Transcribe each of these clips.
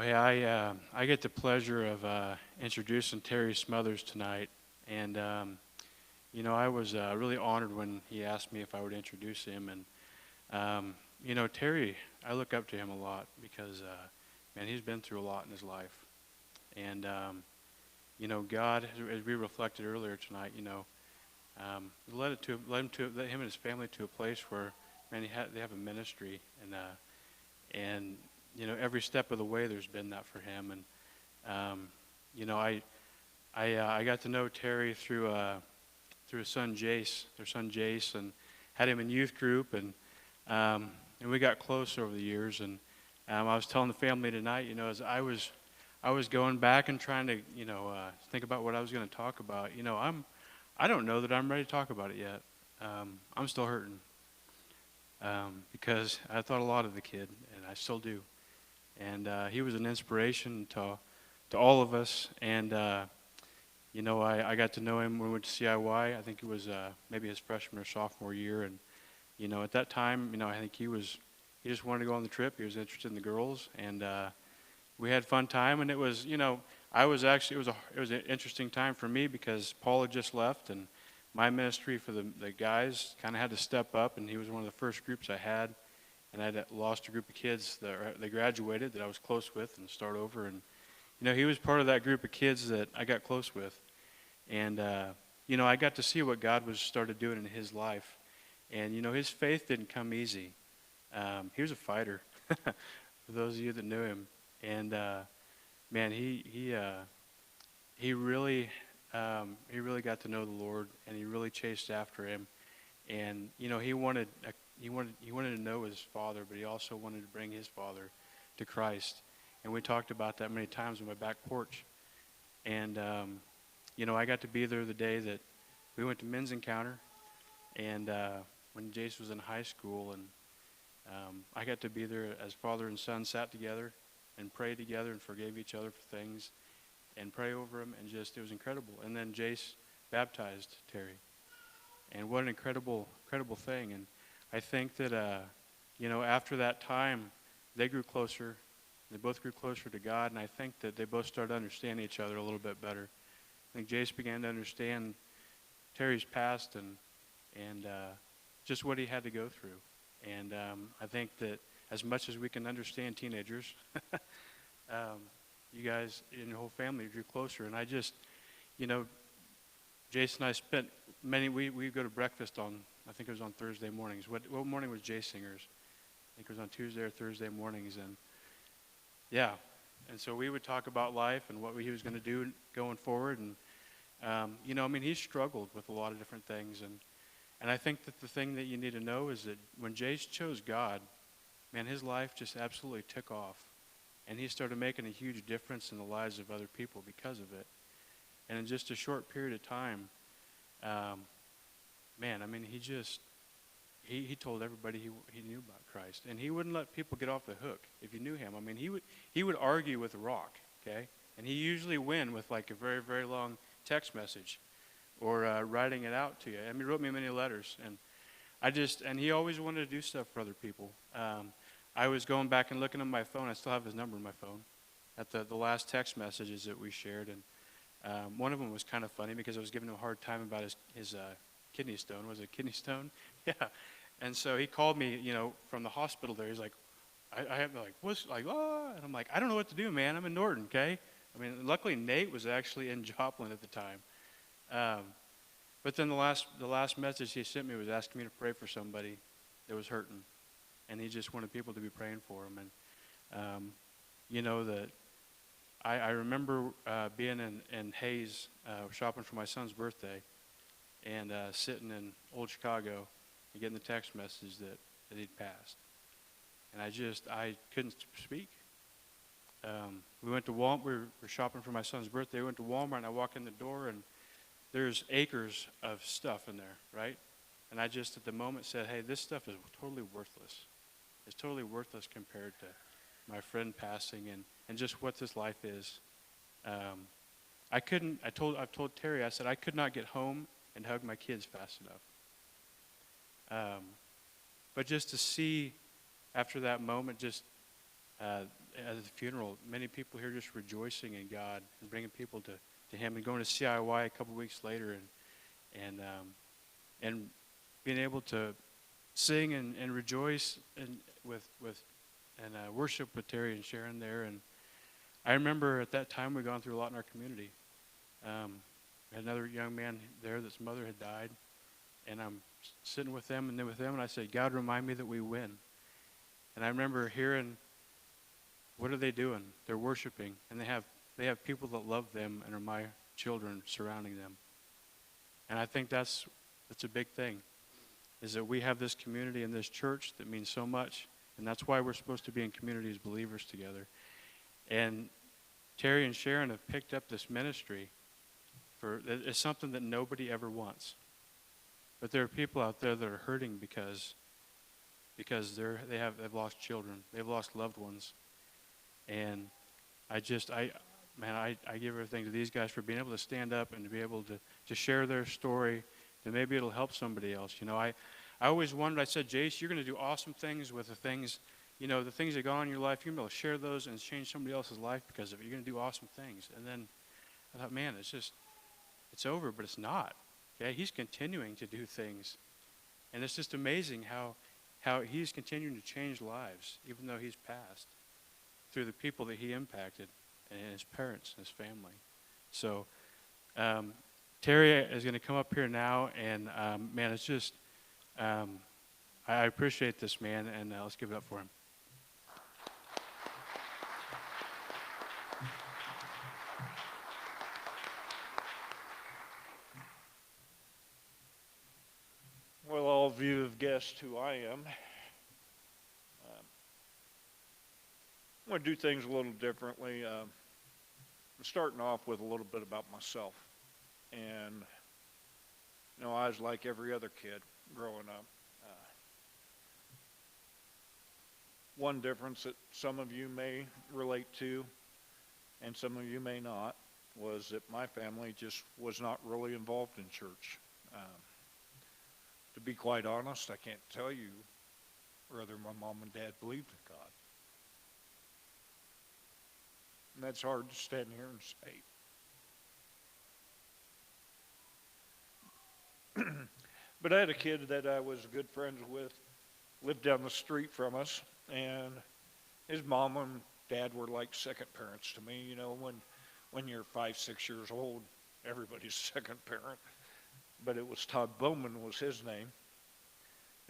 Well, hey, I get the pleasure of introducing Terry Smothers tonight, and I was really honored when he asked me if I would introduce him. And Terry, I look up to him a lot because, man, he's been through a lot in his life, and God, as we reflected earlier tonight, led him and his family to a place where, man, they have a ministry, and every step of the way there's been that for him. And um, I got to know Terry through his son Jace, their son Jace, and had him in youth group, and we got close over the years. And I was telling the family tonight, as I was going back and trying to think about what I was going to talk about. I don't know that I'm ready to talk about it yet. I'm still hurting because I thought a lot of the kid, and I still do. And he was an inspiration to all of us. And I got to know him when we went to CIY. I think it was maybe his freshman or sophomore year. And at that time, I think he just wanted to go on the trip. He was interested in the girls, and we had fun time. And it was I was actually it was an interesting time for me because Paul had just left, and my ministry for the guys kind of had to step up. And he was one of the first groups I had. And I lost a group of kids that they graduated that I was close with and start over. And, he was part of that group of kids that I got close with. And, I got to see what God was started doing in his life. And, his faith didn't come easy. He was a fighter, for those of you that knew him. And, man, he really got to know the Lord, and he really chased after him. And, he wanted to know his father, but he also wanted to bring his father to Christ. And we talked about that many times on my back porch. And, I got to be there the day that we went to men's encounter, and when Jace was in high school, and I got to be there as father and son sat together and prayed together and forgave each other for things and pray over him, and just, it was incredible. And then Jace baptized Terry. And what an incredible thing. And I think that, after that time, they grew closer. They both grew closer to God, and I think that they both started understanding each other a little bit better. I think Jace began to understand Terry's past and just what he had to go through. And I think that as much as we can understand teenagers, you guys and your whole family grew closer. And I just, Jace and I spent we go to breakfast on, I think it was on Thursday mornings. What morning was Jay Singer's? I think it was on Tuesday or Thursday mornings. And yeah, and so we would talk about life and what he was going to do going forward. And, he struggled with a lot of different things. And I think that the thing that you need to know is that when Jace chose God, man, his life just absolutely took off. And he started making a huge difference in the lives of other people because of it. And in just a short period of time, he told everybody he knew about Christ. And he wouldn't let people get off the hook if you knew him. He would argue with a rock, okay? And he usually win with like a very, very long text message or writing it out to you. He wrote me many letters. And he always wanted to do stuff for other people. I was going back and looking at my phone. I still have his number in my phone at the last text messages that we shared. And one of them was kind of funny because I was giving him a hard time about his kidney stone. Was it a kidney stone? Yeah. And so he called me, from the hospital there. He's like, I have like, what's like, oh, and I'm like, I don't know what to do, man. I'm in Norton, okay? Luckily Nate was actually in Joplin at the time. But then the last message he sent me was asking me to pray for somebody that was hurting, and he just wanted people to be praying for him. And that I remember being in Hayes, shopping for my son's birthday, and sitting in old Chicago and getting the text message that he'd passed. And I couldn't speak. We went to Walmart. We were shopping for my son's birthday. We went to Walmart, and I walk in the door, and there's acres of stuff in there, right? And I just at the moment said, hey, this stuff is totally worthless. It's totally worthless compared to my friend passing and just what this life is. I've told Terry, I said I could not get home and hug my kids fast enough. But just to see after that moment, just at the funeral, many people here just rejoicing in God and bringing people to Him, and going to CIY a couple weeks later, and being able to sing and rejoice and worship with Terry and Sharon there. And I remember at that time we'd gone through a lot in our community. We had another young man there that's mother had died, and I'm sitting with them and I said, God, remind me that we win. And I remember hearing, what are they doing? They're worshiping, and they have people that love them and are my children surrounding them. And I think that's a big thing, is that we have this community and this church that means so much, and that's why we're supposed to be in community as believers together. And Terry and Sharon have picked up this ministry it's something that nobody ever wants. But there are people out there that are hurting because they've lost children, they've lost loved ones, and I give everything to these guys for being able to stand up and to be able to share their story, that maybe it'll help somebody else. I always wondered, I said, Jace, you're going to do awesome things with the things that go on in your life. You're going to be able to share those and change somebody else's life because of it. You're going to do awesome things. And then I thought, man, it's over, but it's not. Okay, he's continuing to do things. And it's just amazing how he's continuing to change lives, even though he's passed, through the people that he impacted, and his parents and his family. So Terry is going to come up here now, and man, it's just, I appreciate this man, and let's give it up for him. Well, all of you have guessed who I am. I'm going to do things a little differently. I'm starting off with a little bit about myself. And, I was like every other kid growing up. One difference that some of you may relate to, and some of you may not, was that my family just was not really involved in church. To be quite honest, I can't tell you whether my mom and dad believed in God. And that's hard to stand here and say. But I had a kid that I was good friends with, lived down the street from us, and his mom and dad were like second parents to me. When you're 5, 6 years old, everybody's second parent. But it was Todd Bowman was his name,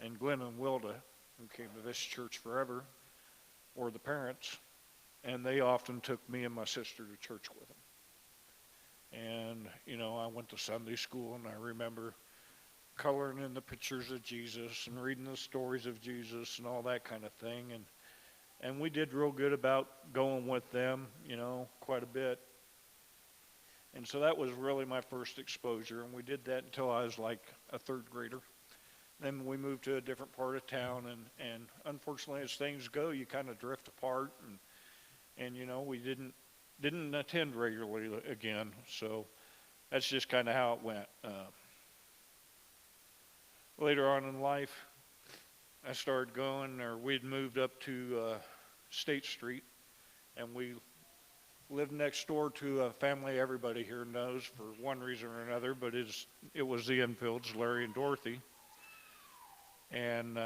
and Glenn and Wilda, who came to this church forever, were the parents, and they often took me and my sister to church with them. And, I went to Sunday school, and I remember coloring in the pictures of Jesus and reading the stories of Jesus and all that kind of thing, and we did real good about going with them, quite a bit. And so that was really my first exposure, and we did that until I was like a third grader. Then we moved to a different part of town, and unfortunately, as things go, you kind of drift apart, and we didn't attend regularly again. So that's just kind of how it went. Later on in life, I started we'd moved up to State Street, and we lived next door to a family everybody here knows for one reason or another, but it was the Enfields, Larry and Dorothy. And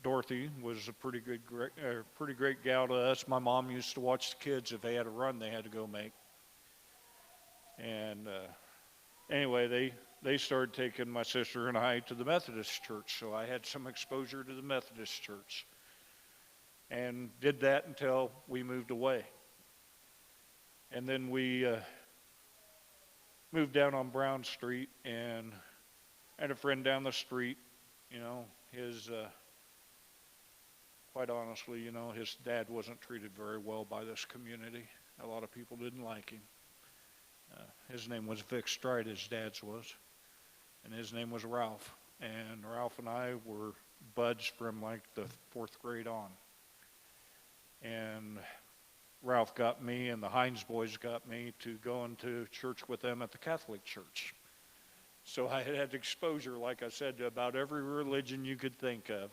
Dorothy was a pretty great gal to us. My mom used to watch the kids if they had a run they had to go make. And anyway, they started taking my sister and I to the Methodist church, so I had some exposure to the Methodist church. And did that until we moved away. And then we moved down on Brown Street, and I had a friend down the street, his, quite honestly, his dad wasn't treated very well by this community. A lot of people didn't like him. His name was Vic Stride, his dad's was, and his name was Ralph. And Ralph and I were buds from like the 4th grade on. And Ralph got me and the Hines boys got me to go into church with them at the Catholic Church. So I had exposure, like I said, to about every religion you could think of.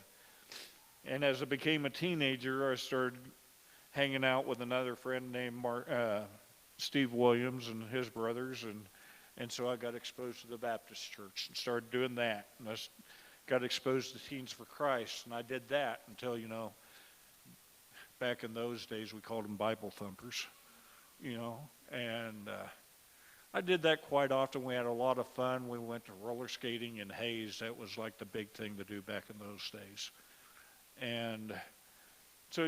And as I became a teenager, I started hanging out with another friend named Steve Williams and his brothers, and so I got exposed to the Baptist church and started doing that. And I got exposed to Teens for Christ, and I did that until, back in those days we called them Bible thumpers, and I did that quite often. We had a lot of fun. We went to roller skating in Hayes. That was like the big thing to do back in those days. And so,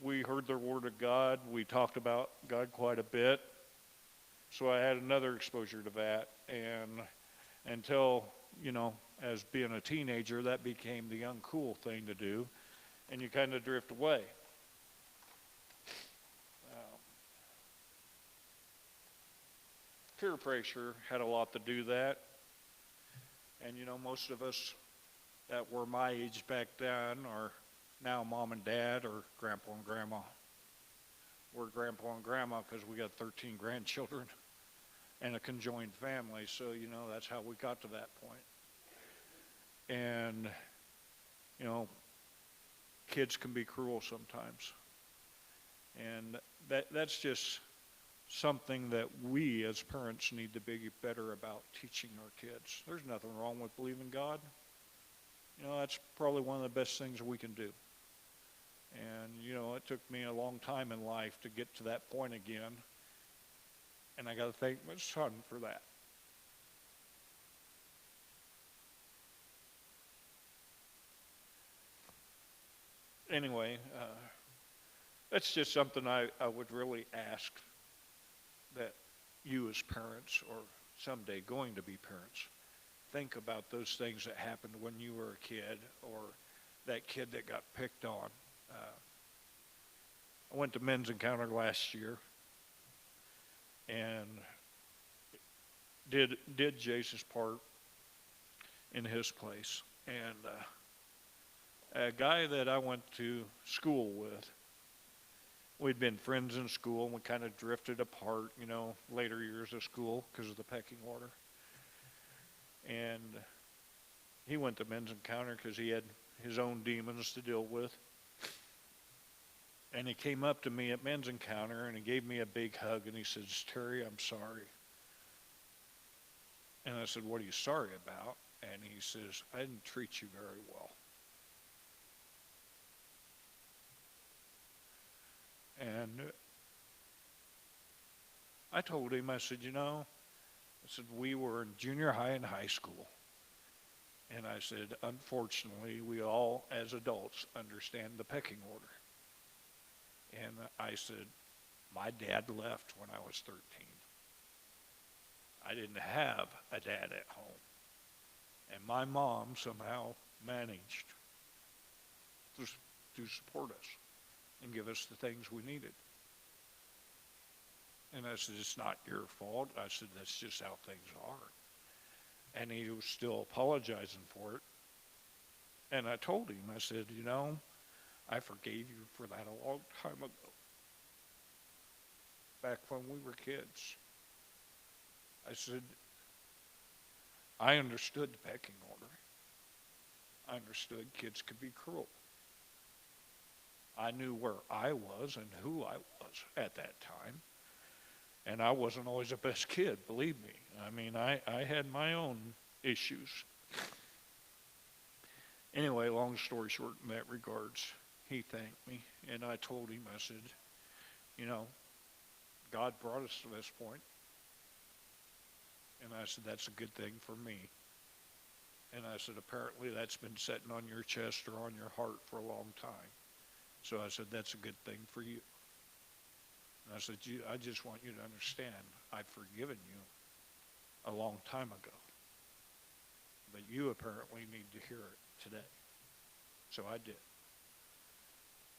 we heard the Word of God. We talked about God quite a bit. So I had another exposure to that. And until, as being a teenager, that became the uncool thing to do. And you kind of drift away. Peer pressure had a lot to do that. And, most of us that were my age back then are now mom and dad or grandpa and grandma. We're grandpa and grandma because we got 13 grandchildren and a conjoined family. So, that's how we got to that point. And, kids can be cruel sometimes. And that's just something that we as parents need to be better about teaching our kids. There's nothing wrong with believing God. That's probably one of the best things we can do. And, it took me a long time in life to get to that point again. And I got to thank my son for that. Anyway, that's just something I would really ask that you as parents, or someday going to be parents, think about those things that happened when you were a kid, or that kid that got picked on. I went to Men's Encounter last year and did Jace's part in his place. And a guy that I went to school with, we'd been friends in school, and we kind of drifted apart, later years of school because of the pecking order. And he went to Men's Encounter because he had his own demons to deal with. And he came up to me at Men's Encounter, and he gave me a big hug, and he says, "Terry, I'm sorry." And I said, "What are you sorry about?" And he says, "I didn't treat you very well." And I told him, I said, we were in junior high and high school. And I said, unfortunately, we all, as adults, understand the pecking order. And I said, my dad left when I was 13. I didn't have a dad at home. And my mom somehow managed to support us and give us the things we needed. And I said, it's not your fault. I said, that's just how things are. And he was still apologizing for it. And I told him, I said, I forgave you for that a long time ago. Back when we were kids. I said, I understood the pecking order. I understood kids could be cruel. I knew where I was and who I was at that time. And I wasn't always the best kid, believe me. I mean, I had my own issues. Anyway, long story short in that regards, he thanked me. And I told him, I said, God brought us to this point. And I said, that's a good thing for me. And I said, apparently that's been sitting on your chest or on your heart for a long time. So I said, that's a good thing for you. And I said, I just want you to understand, I've forgiven you a long time ago. But you apparently need to hear it today. So I did.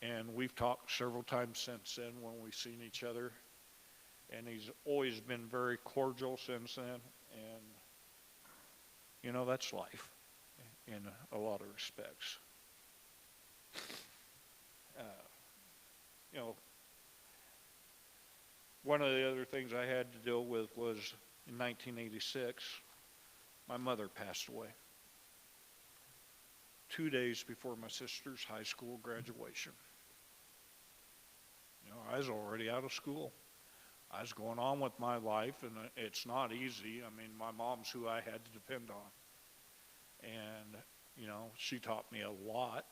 And we've talked several times since then when we've seen each other. And he's always been very cordial since then. And, that's life in a lot of respects. One of the other things I had to deal with was in 1986, my mother passed away. 2 days before my sister's high school graduation. You know, I was already out of school. I was going on with my life, and it's not easy. I mean, my mom's who I had to depend on. And, you know, she taught me a lot.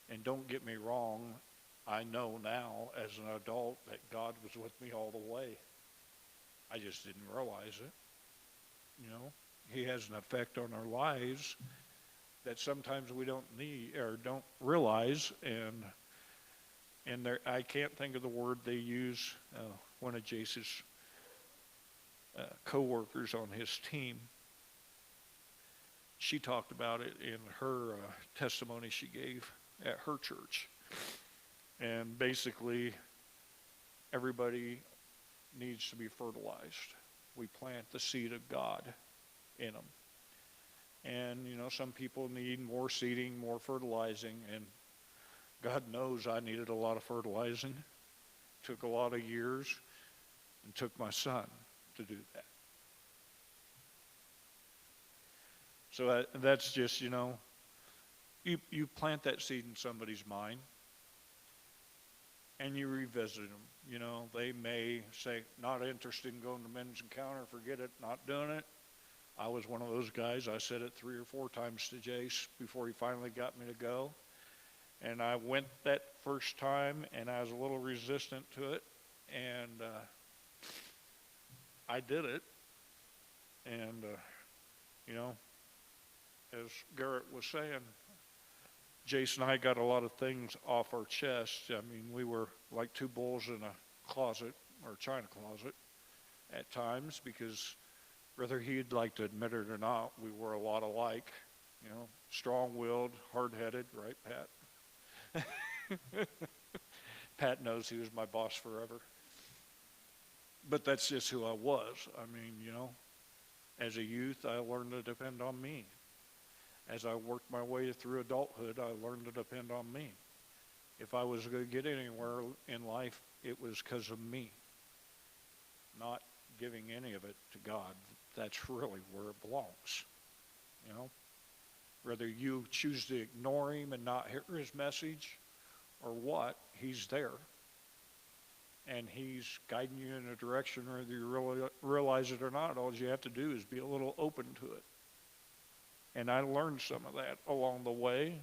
And don't get me wrong, I know now as an adult that God was with me all the way. I just didn't realize it. You know, He has an effect on our lives that sometimes we don't need or don't realize. And there, I can't think of the word they use. One of Jace's co-workers on his team, she talked about it in her testimony she gave at her church. And basically, everybody needs to be fertilized. We plant the seed of God in them. And, you know, some people need more seeding, more fertilizing, and God knows I needed a lot of fertilizing. Took a lot of years, and took my son to do that. So that's just, you know, you plant that seed in somebody's mind, and you revisit them. You know, they may say, not interested in going to men's encounter, forget it, not doing it. I was one of those guys. I said it 3 or 4 times to Jace before he finally got me to go. And I went that first time, and I was a little resistant to it. And I did it. And, you know, as Garrett was saying, Jace and I got a lot of things off our chest. I mean, we were like 2 bulls in a closet, or china closet, at times, because whether he'd like to admit it or not, we were a lot alike. You know, strong-willed, hard-headed, right, Pat? Pat knows he was my boss forever. But that's just who I was. I mean, you know, as a youth, I learned to depend on me. As I worked my way through adulthood, I learned to depend on me. If I was going to get anywhere in life, it was because of me, not giving any of it to God. That's really where it belongs, you know. Whether you choose to ignore him and not hear his message or what, he's there. And he's guiding you in a direction whether you really realize it or not. All you have to do is be a little open to it. And I learned some of that along the way.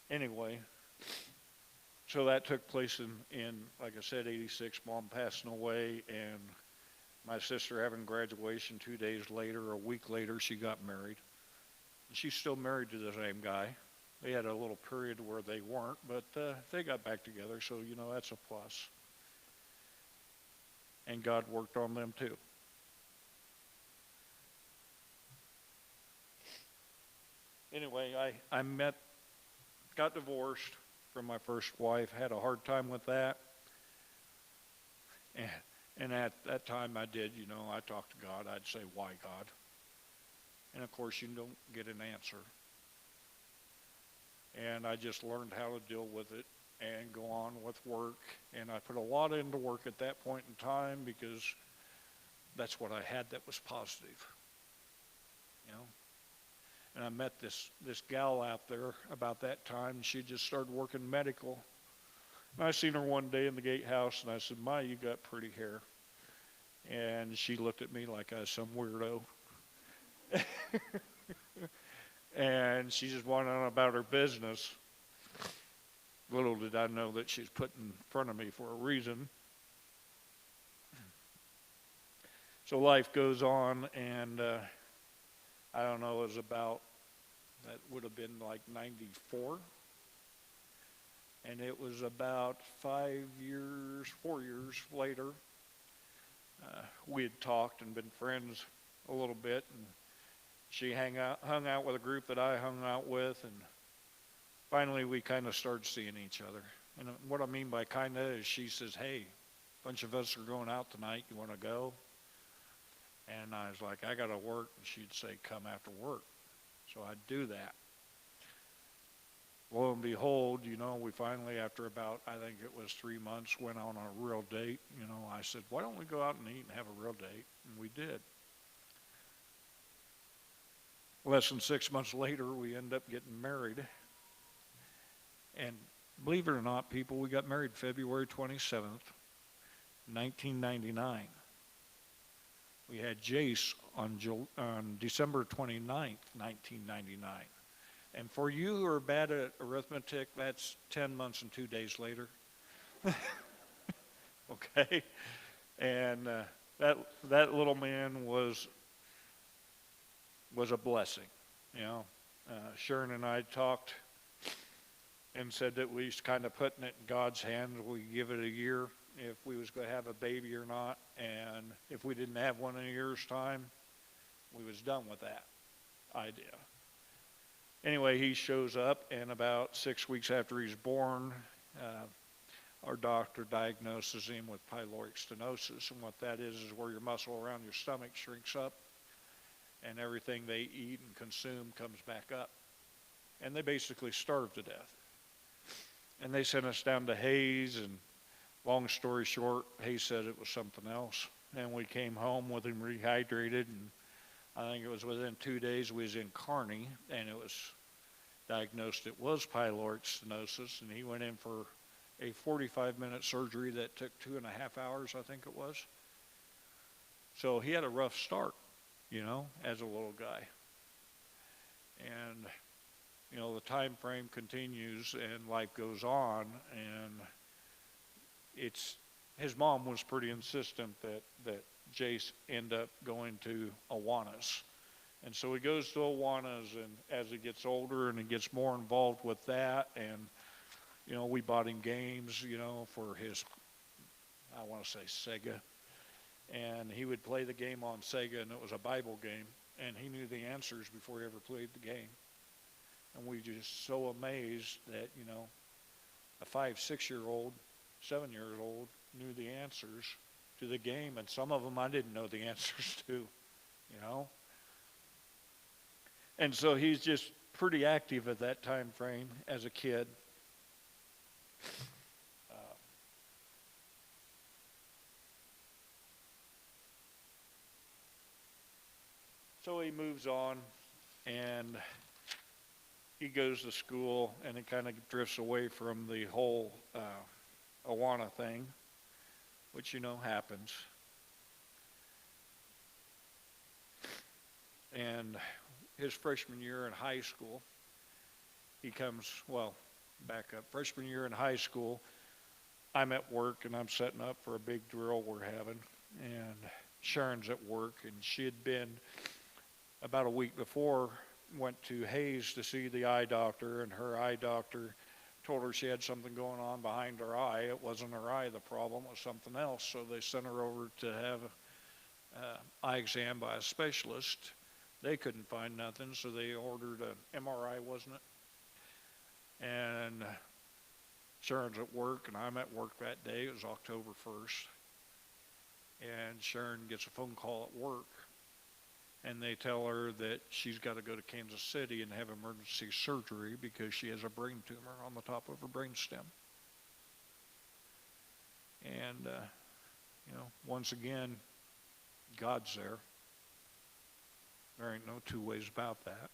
Anyway, so that took place in, like I said, 86, Mom passing away, and my sister having graduation 2 days later. A week later, she got married. And she's still married to the same guy. They had a little period where they weren't, but they got back together, so, you know, that's a plus. And God worked on them too. Anyway, I got divorced from my first wife, had a hard time with that. And at that time I did, you know, I talked to God. I'd say, why, God? And of course you don't get an answer. And I just learned how to deal with it and go on with work. And I put a lot into work at that point in time because that's what I had that was positive, you know. And I met this gal out there about that time, and she just started working medical. And I seen her one day in the gatehouse, and I said, "Ma, you got pretty hair." And she looked at me like I was some weirdo. And she just went on about her business. Little did I know that she's put in front of me for a reason. So life goes on, and I don't know, it was about, that would have been like 94. And it was about 4 years later, we had talked and been friends a little bit, and she hung out with a group that I hung out with, and finally we kind of started seeing each other. And what I mean by kind of is she says, "Hey, a bunch of us are going out tonight, you want to go?" And I was like, "I got to work," and she'd say, "Come after work." So I'd do that. Lo and behold, you know, we finally, after about, I think it was 3 months, went on a real date. You know, I said, "Why don't we go out and eat and have a real date?" And we did. Less than 6 months later, we ended up getting married. And believe it or not, people, we got married February 27th, 1999. We had Jace on December 29th, 1999. And for you who are bad at arithmetic, that's 10 months and 2 days later. Okay? And that little man was a blessing. You know, Sharon and I talked and said that we was kind of putting it in God's hands. We give it a year if we was going to have a baby or not, and if we didn't have one in a year's time, we was done with that idea. Anyway, he shows up, and about 6 weeks after he's born, our doctor diagnoses him with pyloric stenosis, and what that is where your muscle around your stomach shrinks up, and everything they eat and consume comes back up. And they basically starve to death. And they sent us down to Hayes, and long story short, Hayes said it was something else. And we came home with him rehydrated, and I think it was within 2 days we was in Kearney, and it was diagnosed it was pyloric stenosis, and he went in for a 45-minute surgery that took 2.5 hours, I think it was. So he had a rough start, you know, as a little guy. And, you know, the time frame continues and life goes on, and his mom was pretty insistent that Jace end up going to Awanas. And so he goes to Awanas, and as he gets older and he gets more involved with that, and, you know, we bought him games, you know, for his, I want to say Sega. And he would play the game on Sega, and it was a Bible game, and he knew the answers before he ever played the game. And we just so amazed that, you know, a 5, 6-year-old, 7-year-old knew the answers to the game, and some of them I didn't know the answers to, you know. And so he's just pretty active at that time frame as a kid. So he moves on, and he goes to school, and it kind of drifts away from the whole Awana thing, which, you know, happens. And his freshman year in high school, he comes, well, back up. Freshman year in high school, I'm at work, and I'm setting up for a big drill we're having, and Sharon's at work, and she had been, about a week before, went to Hayes to see the eye doctor, and her eye doctor told her she had something going on behind her eye. It wasn't her eye, the problem was something else, so they sent her over to have an eye exam by a specialist. They couldn't find nothing, so they ordered an MRI, wasn't it? And Sharon's at work, and I'm at work that day. It was October 1st. And Sharon gets a phone call at work, and they tell her that she's got to go to Kansas City and have emergency surgery because she has a brain tumor on the top of her brainstem. And, you know, once again, God's there. There ain't no two ways about that.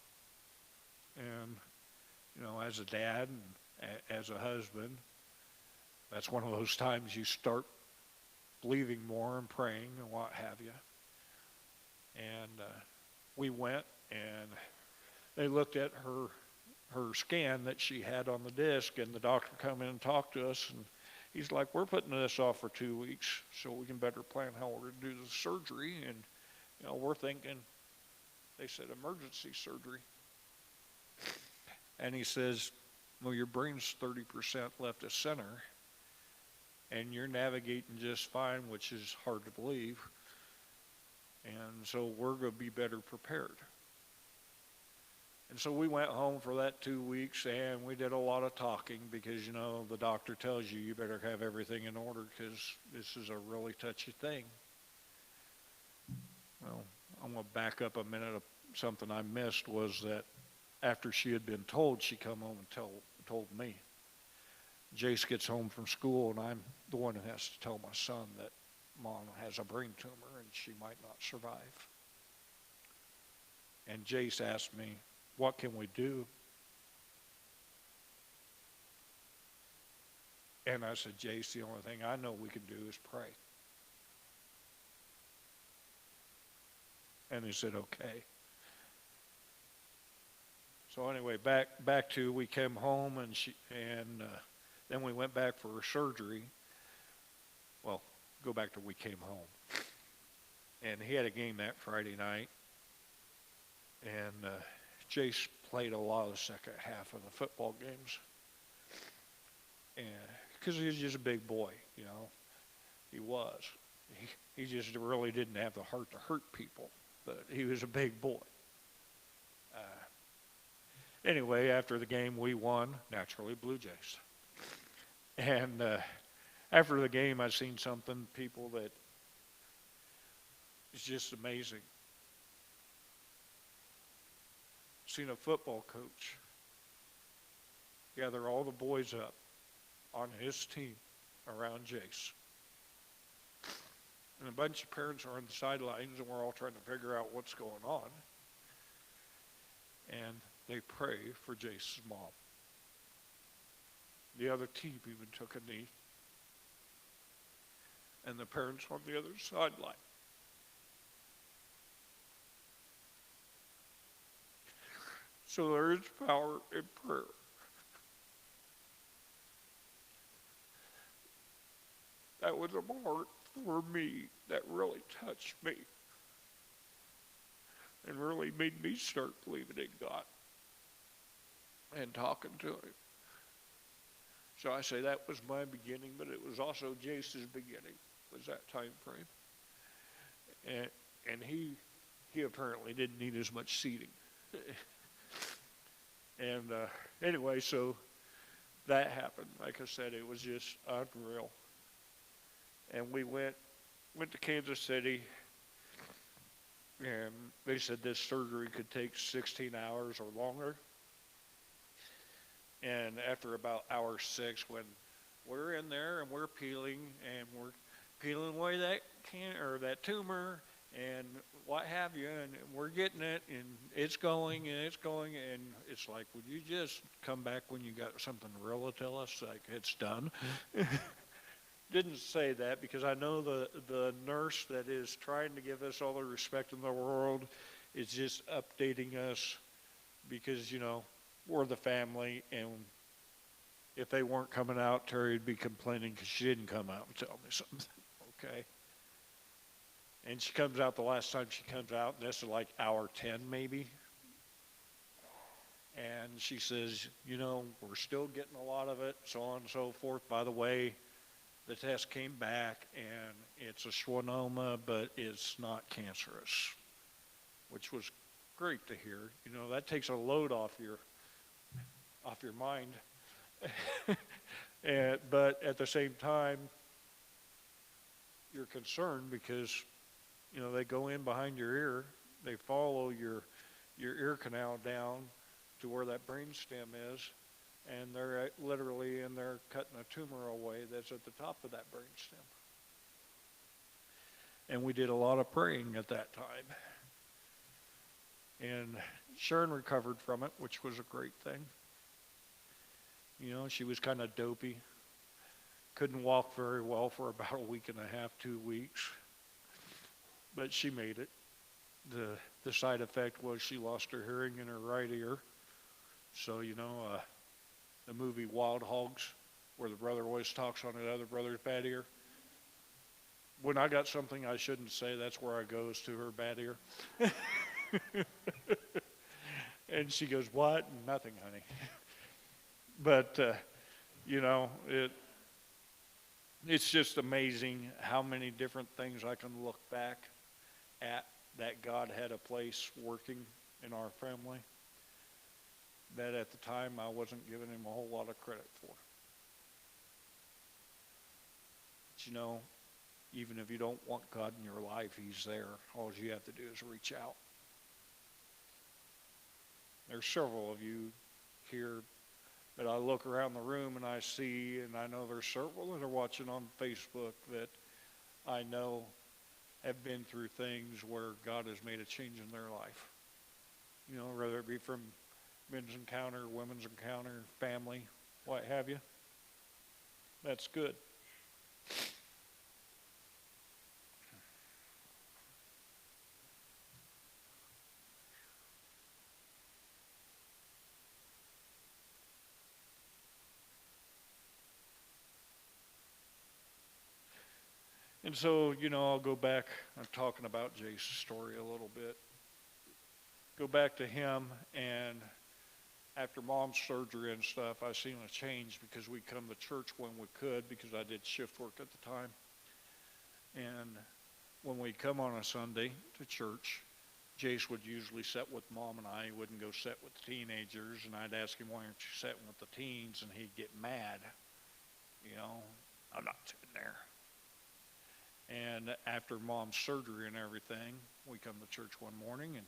And, you know, as a dad and as a husband, that's one of those times you start believing more and praying and what have you. And we went, and they looked at her scan that she had on the disc, and the doctor come in and talked to us, and he's like, we're putting this off for 2 weeks so we can better plan how we're going to do the surgery. And, you know, we're thinking, they said emergency surgery. And he says, well, your brain's 30% left of center, and you're navigating just fine, which is hard to believe. And so we're going to be better prepared. And so we went home for that 2 weeks, and we did a lot of talking because, you know, the doctor tells you better have everything in order because this is a really touchy thing. Well, I'm going to back up a minute. Something I missed was that after she had been told, she come home and told me. Jace gets home from school, and I'm the one who has to tell my son that Mom has a brain tumor and she might not survive. And Jace asked me, what can we do? And I said, Jace, the only thing I know we can do is pray. And he said, okay. So anyway, back to we came home and then we went back for her surgery. Well, go back to we came home. And he had a game that Friday night. And Jace played a lot of the second half of the football games. And because he was just a big boy, you know. He was. He just really didn't have the heart to hurt people. But he was a big boy. Anyway, after the game, we won, naturally, Blue Jays. And after the game, I seen something, people, that is just amazing. Seen a football coach gather all the boys up on his team around Jace. And a bunch of parents are on the sidelines, and we're all trying to figure out what's going on. And they pray for Jace's mom. The other team even took a knee. And the parents on the other sideline. So there is power in prayer. That was a mark for me that really touched me and really made me start believing in God and talking to him. So I say that was my beginning, but it was also Jace's beginning, was that time frame. And he apparently didn't need as much seating. And anyway, so that happened. Like I said, it was just unreal. And we went to Kansas City, and they said this surgery could take 16 hours or longer. And after about hour 6, when we're in there and we're peeling away that tumor and what have you, and we're getting it, and it's going, and it's like, would you just come back when you got something real to tell us, like it's done? Didn't say that, because I know the nurse that is trying to give us all the respect in the world is just updating us, because, you know, we're the family, and if they weren't coming out, Terry would be complaining because she didn't come out and tell me something, okay? And she comes out the last time she comes out, and this is like hour 10 maybe. And she says, you know, we're still getting a lot of it, so on and so forth. By the way, the test came back, and it's a schwannoma, but it's not cancerous, which was great to hear. You know, that takes a load off your mind. But at the same time, you're concerned because, you know, they go in behind your ear, they follow your ear canal down to where that brain stem is, and they're literally in there cutting a tumor away that's at the top of that brain stem. And we did a lot of praying at that time. And Sharon recovered from it, which was a great thing. You know, she was kind of dopey. Couldn't walk very well for about a week and a half, 2 weeks. But she made it. The side effect was she lost her hearing in her right ear. So, you know, the movie Wild Hogs, where the brother always talks on the other brother's bad ear. When I got something I shouldn't say, that's where I goes to her bad ear. And she goes, what? Nothing, honey. But, you know, it's just amazing how many different things I can look back at that God had a place working in our family that at the time I wasn't giving him a whole lot of credit for. But you know, even if you don't want God in your life, he's there. All you have to do is reach out. There's several of you here that I look around the room and I see, and I know there's several that are watching on Facebook that I know have been through things where God has made a change in their life. You know, whether it be from men's encounter, women's encounter, family, what have you. That's good. And so, I'll go back. I'm talking about Jace's story a little bit. Go back to him, and after mom's surgery and stuff, I seen a change because we come to church when we could because I did shift work at the time. And when we come on a Sunday to church, Jace would usually sit with mom and I. He wouldn't go sit with the teenagers, and I'd ask him, why aren't you sitting with the teens? And he'd get mad. You know, I'm not sitting there. And after mom's surgery and everything, we come to church one morning, and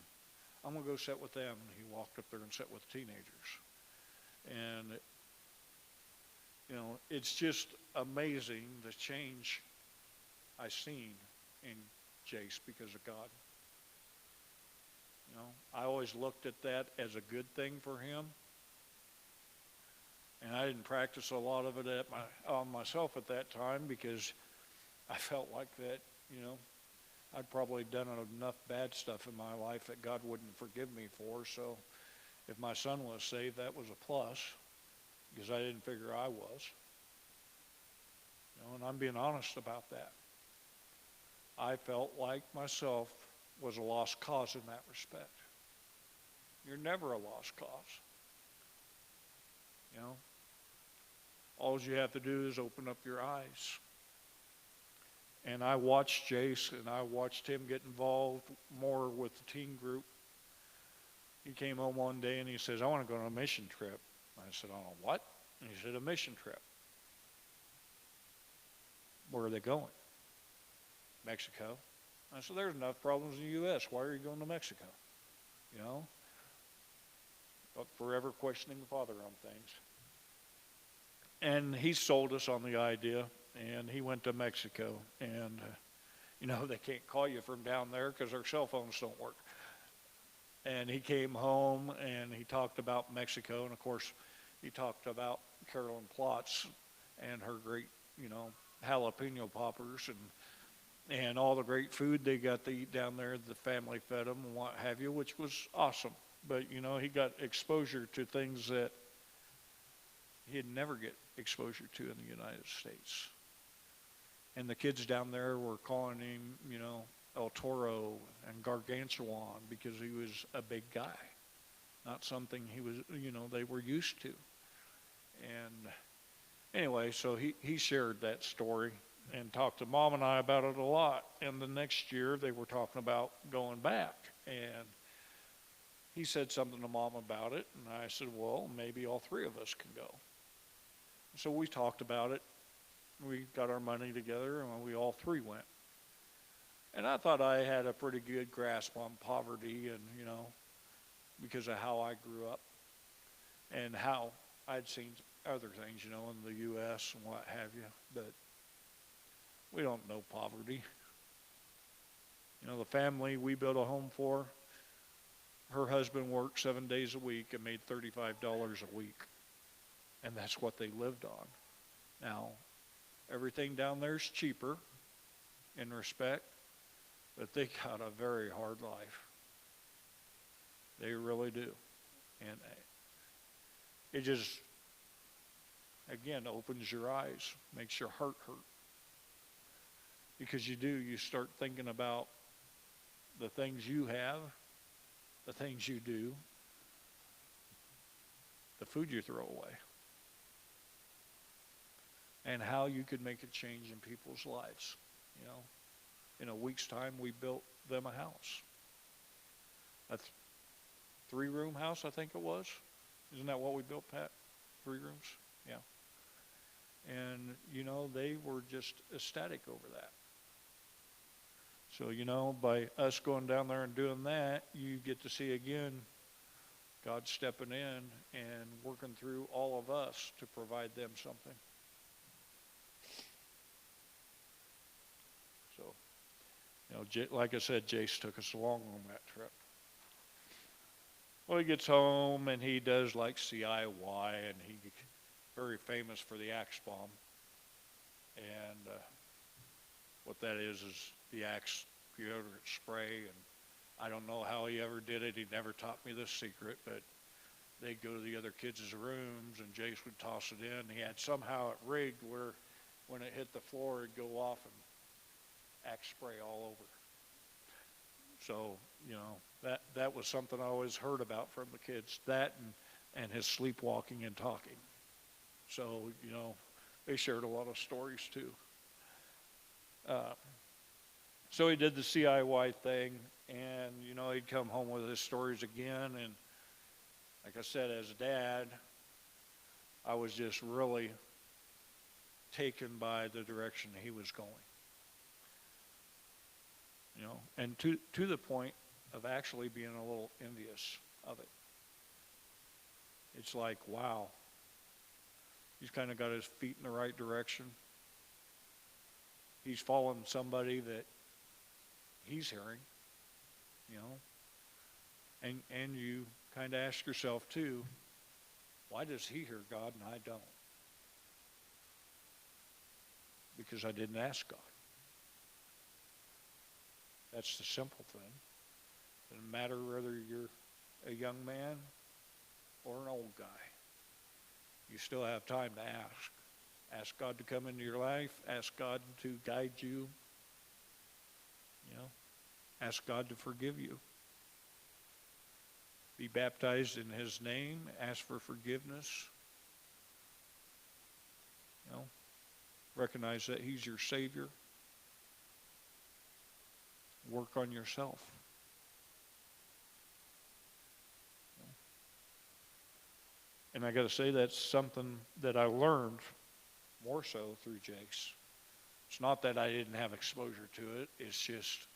I'm going to go sit with them. And he walked up there and sat with the teenagers. And, it's just amazing the change I seen in Jace because of God. I always looked at that as a good thing for him. And I didn't practice a lot of it on myself at that time because I felt like that, I'd probably done enough bad stuff in my life that God wouldn't forgive me for. So if my son was saved, that was a plus because I didn't figure I was. And I'm being honest about that. I felt like myself was a lost cause in that respect. You're never a lost cause. All you have to do is open up your eyes. And I watched Jace, and I watched him get involved more with the teen group. He came home one day and he says, I want to go on a mission trip. I said, on a what? And he said, a mission trip. Where are they going? Mexico. I said, there's enough problems in the U.S. Why are you going to Mexico? But forever questioning the Father on things. And he sold us on the idea, and he went to Mexico. And, they can't call you from down there because their cell phones don't work. And he came home, and he talked about Mexico. And, of course, he talked about Carolyn Plotz and her great, jalapeno poppers and all the great food they got to eat down there. The family fed them and what have you, which was awesome. But, he got exposure to things that he'd never get exposure to in the United States. And the kids down there were calling him, El Toro and Gargantuan because he was a big guy. Not something he was, they were used to. And anyway, so he shared that story and talked to Mom and I about it a lot. And the next year they were talking about going back. And he said something to Mom about it. And I said, well, maybe all three of us can go. So we talked about it. We got our money together and we all three went. And I thought I had a pretty good grasp on poverty and, because of how I grew up and how I'd seen other things, in the U.S. and what have you. But we don't know poverty. The family we built a home for, her husband worked 7 days a week and made $35 a week. And that's what they lived on. Now, everything down there is cheaper in respect, but they got a very hard life. They really do. And it just, again, opens your eyes, makes your heart hurt. Because you start thinking about the things you have, the things you do, the food you throw away, and how you could make a change in people's lives. In a week's time, we built them a house. A 3-room house, I think it was. Isn't that what we built, Pat? 3 rooms? Yeah. And, they were just ecstatic over that. So, by us going down there and doing that, you get to see again God stepping in and working through all of us to provide them something. So, like I said, Jace took us along on that trip. Well, he gets home and he does like CIY, and he's very famous for the axe bomb. And what that is the Axe deodorant spray. And I don't know how he ever did it. He never taught me this secret, but they'd go to the other kids' rooms, and Jace would toss it in. He had somehow it rigged where when it hit the floor, it'd go off and Axe spray all over. So, that was something I always heard about from the kids, that and his sleepwalking and talking. So, they shared a lot of stories too. So he did the CIY thing, and, he'd come home with his stories again. And like I said, as a dad, I was just really taken by the direction he was going. And to the point of actually being a little envious of it. It's like, wow, he's kind of got his feet in the right direction. He's following somebody that he's hearing, and you kind of ask yourself too, why does he hear God and I don't? Because I didn't ask God. That's the simple thing. It doesn't matter whether you're a young man or an old guy. You still have time to ask. Ask God to come into your life. Ask God to guide you. Ask God to forgive you. Be baptized in his name. Ask for forgiveness. Recognize that he's your Savior. Work on yourself. And I got to say, that's something that I learned more so through Jake's. It's not that I didn't have exposure to it. It's just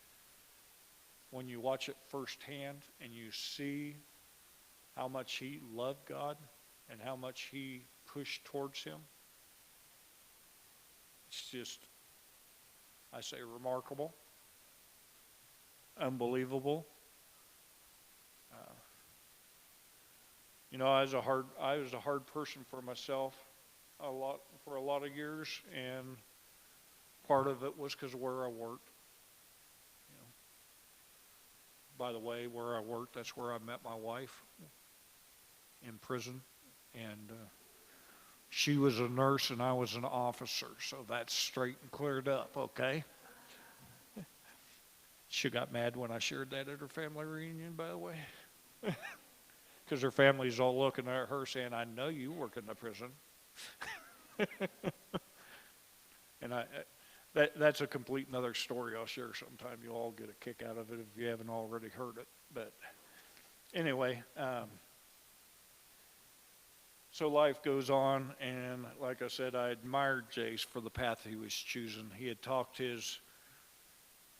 when you watch it firsthand and you see how much he loved God and how much he pushed towards him, it's just, I say, remarkable, unbelievable. I was a hard person for myself for a lot of years, and part of it was because of where I worked. By the way, where I worked, that's where I met my wife, in prison, and she was a nurse and I was an officer, so that's straight and cleared up, okay? She got mad when I shared that at her family reunion, by the way. Because her family's all looking at her saying, I know you work in the prison. And that's a complete another story I'll share sometime. You'll all get a kick out of it if you haven't already heard it. But anyway, so life goes on, and like I said, I admired Jace for the path he was choosing. He had talked his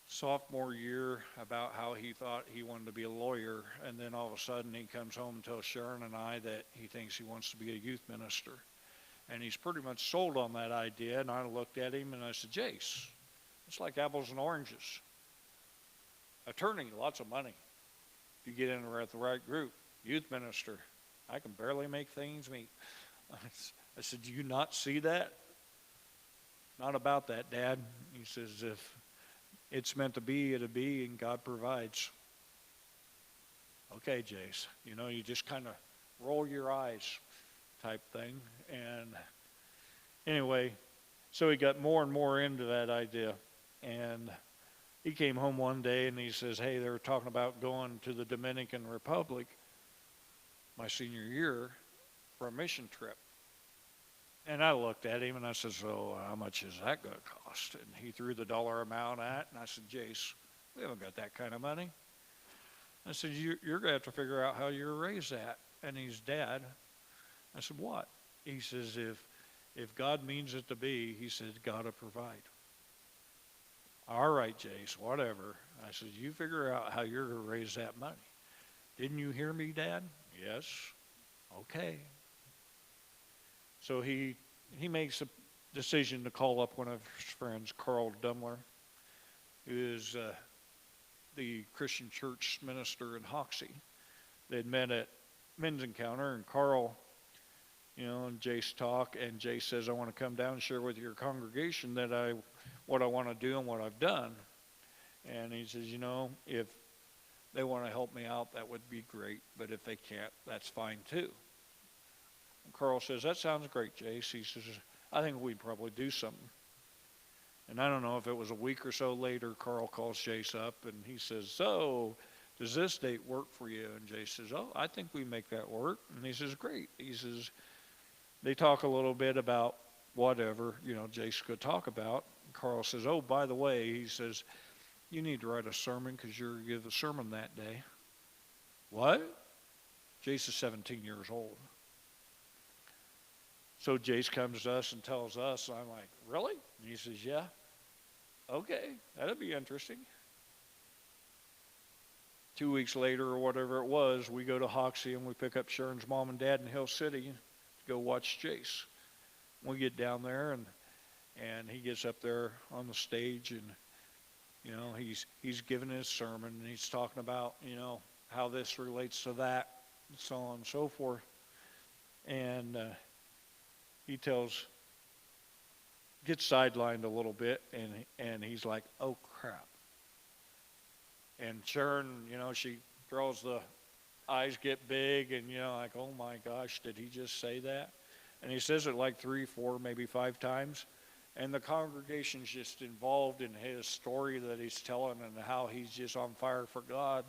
sophomore year about how he thought he wanted to be a lawyer, and then all of a sudden he comes home and tells Sharon and I that he thinks he wants to be a youth minister. And he's pretty much sold on that idea, and I looked at him and I said, Jace, it's like apples and oranges. Attorney, lots of money. You get in with the right group. Youth minister, I can barely make things meet. I said, do you not see that? Not about that, Dad. He says, if it's meant to be, it'll be, and God provides. Okay, Jace. You just kind of roll your eyes type thing. And anyway, so he got more and more into that idea. And he came home one day and he says, hey, they were talking about going to the Dominican Republic my senior year for a mission trip. And I looked at him and I said, so how much is that going to cost? And he threw the dollar amount at, and I said, Jace, we haven't got that kind of money. I said, you're going to have to figure out how you're raised that. And he's, Dad. I said, what? He says, if God means it to be, he said, God will provide. All right, Jace, whatever. I said, you figure out how you're going to raise that money. Didn't you hear me, Dad? Yes. Okay. So he makes a decision to call up one of his friends, Carl Dumler, who is the Christian church minister in Hoxie. They'd met at Men's Encounter, and Carl and Jace talk, and Jace says, I want to come down and share with your congregation what I want to do and what I've done. And he says, if they want to help me out, that would be great. But if they can't, that's fine too. And Carl says, that sounds great, Jace. He says, I think we'd probably do something. And I don't know if it was a week or so later, Carl calls Jace up and he says, so does this date work for you? And Jace says, oh, I think we make that work. And he says, great. He says, they talk a little bit about whatever, Jace could talk about. Carl says, oh, by the way, he says, you need to write a sermon because you're going to give a sermon that day. What? Jace is 17 years old. So Jace comes to us and tells us, I'm like, really? And he says, yeah. Okay, that'd be interesting. 2 weeks later or whatever it was, we go to Hoxie and we pick up Sharon's mom and dad in Hill City to go watch Jace. We get down there and he gets up there on the stage and he's giving his sermon and he's talking about how this relates to that and so on and so forth. And he gets sidelined a little bit and he's like, oh crap. And Sharon, she draws the eyes get big and like, oh my gosh, did he just say that? And he says it like 3, 4, maybe 5 times. And the congregation's just involved in his story that he's telling and how he's just on fire for God.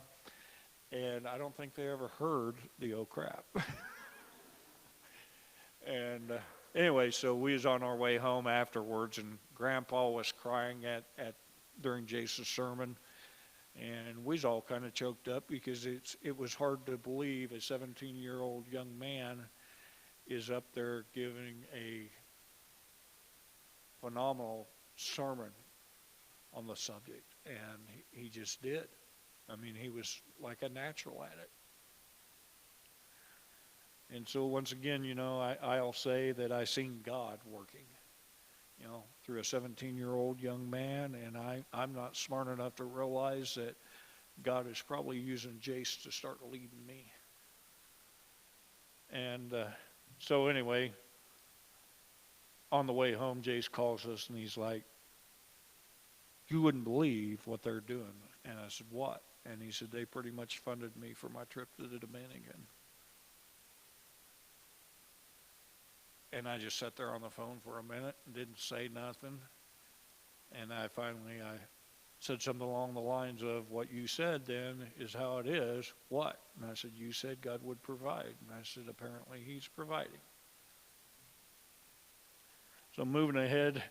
And I don't think they ever heard the oh crap. And anyway, so we was on our way home afterwards, and Grandpa was crying during Jace's sermon. And we was all kind of choked up because it was hard to believe a 17-year-old young man is up there giving a phenomenal sermon on the subject. And he just did. I mean, he was like a natural at it. And so once again, I'll say that I seen God working, through a 17-year-old young man, and I'm not smart enough to realize that God is probably using Jace to start leading me. And so anyway, on the way home, Jace calls us and he's like, you wouldn't believe what they're doing. And I said, what? And he said, they pretty much funded me for my trip to the Dominican. And I just sat there on the phone for a minute and didn't say nothing. And I said something along the lines of, what you said then is how it is. What? And I said, you said God would provide. And I said, apparently he's providing. So moving ahead,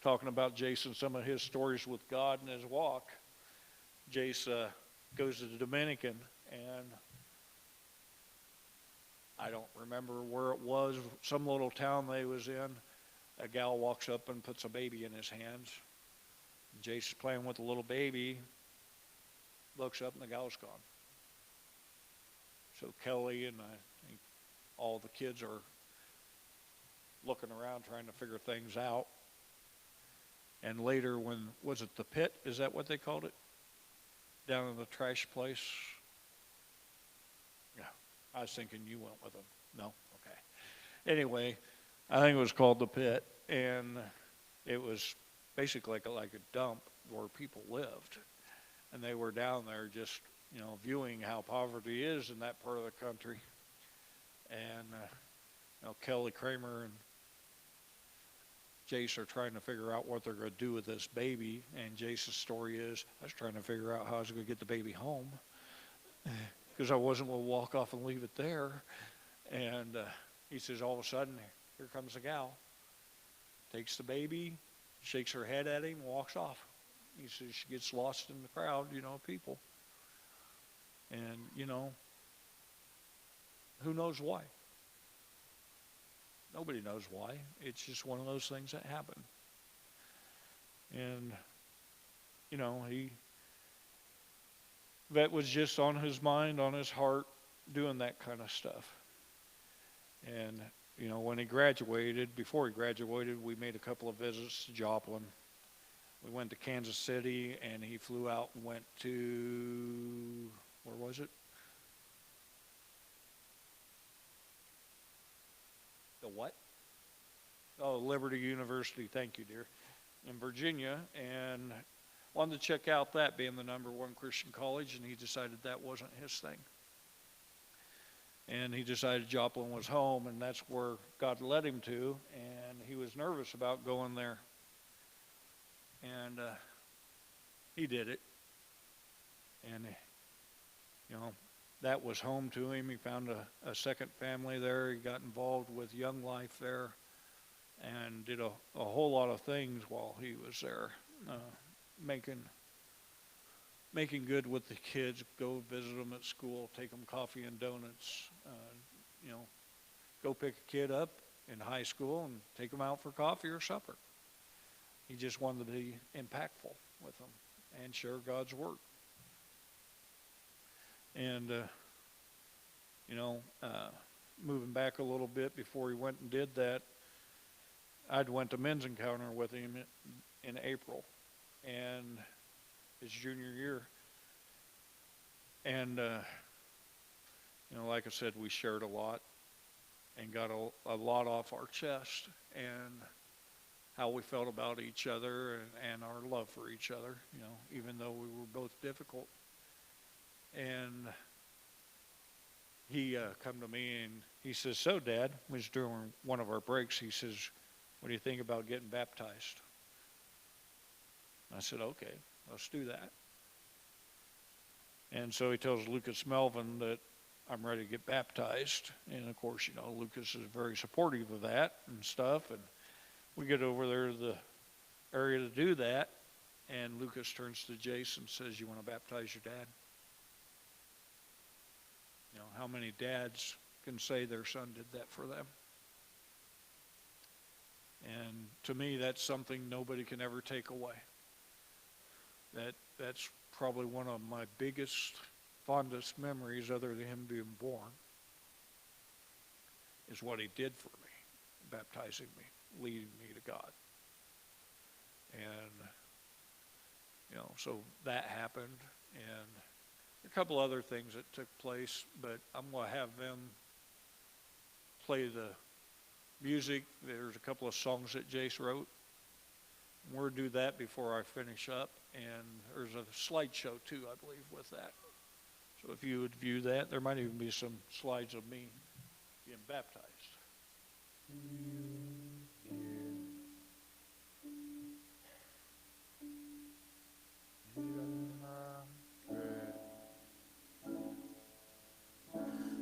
talking about Jason, some of his stories with God and his walk. Jace goes to the Dominican, and I don't remember where it was, some little town they was in. A gal walks up and puts a baby in his hands. Jace is playing with the little baby, looks up and the gal's gone. So Kelly and I think all the kids are looking around trying to figure things out. And later was it the pit? Is that what they called it? Down in the trash place? Yeah, I was thinking you went with them. No? Okay. Anyway, I think it was called the pit, and it was basically like a dump where people lived. And they were down there just, viewing how poverty is in that part of the country. And, Kelly Kramer and Jace are trying to figure out what they're going to do with this baby. And Jace's story is, I was trying to figure out how I was going to get the baby home because I wasn't going to walk off and leave it there. And he says, all of a sudden, here comes the gal, takes the baby, shakes her head at him, walks off. He says she gets lost in the crowd, of people. And, who knows why? Nobody knows why. It's just one of those things that happen. And, that was just on his mind, on his heart, doing that kind of stuff. And, when he graduated, before he graduated, we made a couple of visits to Joplin. We went to Kansas City, and he flew out and went to, where was it? The what? Oh, Liberty University. Thank you, dear. In Virginia, and wanted to check out that being the #1 Christian college, and he decided that wasn't his thing. And he decided Joplin was home, and that's where God led him to, and he was nervous about going there. And he did it. And, you know, that was home to him. He found a second family there. He got involved with Young Life there and did a whole lot of things while he was there, making good with the kids, go visit them at school, take them coffee and donuts, you know, go pick a kid up in high school and take them out for coffee or supper. He just wanted to be impactful with them and share God's word. And, you know, moving back a little bit before he went and did that, I'd went to men's encounter with him in April, and his junior year. And, you know, like I said, we shared a lot and got a lot off our chest, and how we felt about each other and our love for each other, you know, even though we were both difficult. And he come to me and he says, "So, Dad," we was during one of our breaks, he says, "What do you think about getting baptized?" I said, "Okay, let's do that." And so he tells Lucas Melvin that I'm ready to get baptized. And of course, you know, Lucas is very supportive of that and stuff. And we get over there to the area to do that. And Lucas turns to Jason and says, "You want to baptize your dad?" You know, how many dads can say their son did that for them? And to me, that's something nobody can ever take away. That's probably one of my biggest, fondest memories, other than him being born, is what he did for me, baptizing me, leading me to God. And, you know, so that happened, and a couple other things that took place, but I'm going to have them play the music. There's a couple of songs that Jace wrote. We're going to do that before I finish up, and there's a slideshow too, I believe, with that. So if you would view that, there might even be some slides of me being baptized.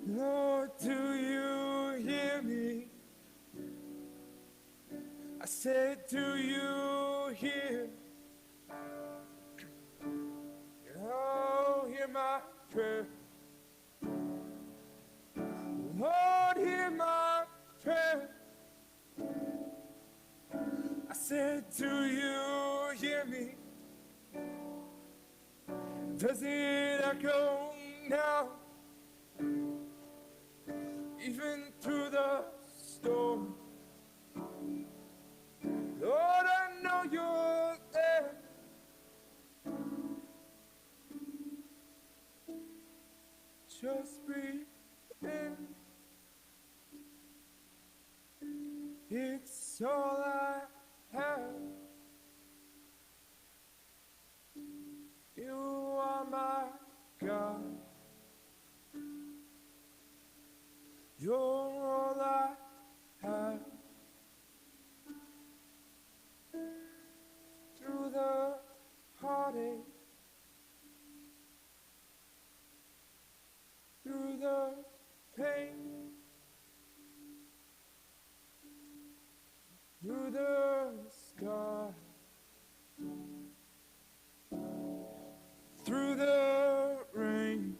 Lord, do you hear me? I said, do you hear? Oh, hear my prayer. Lord, hear my prayer. I said, do you hear me? Does it echo now? Even through the storm, Lord, I know you're there. Just breathe in. It's all I have. You are my God. You're all I have. Through the heartache, through the pain, through the sky, through the rain,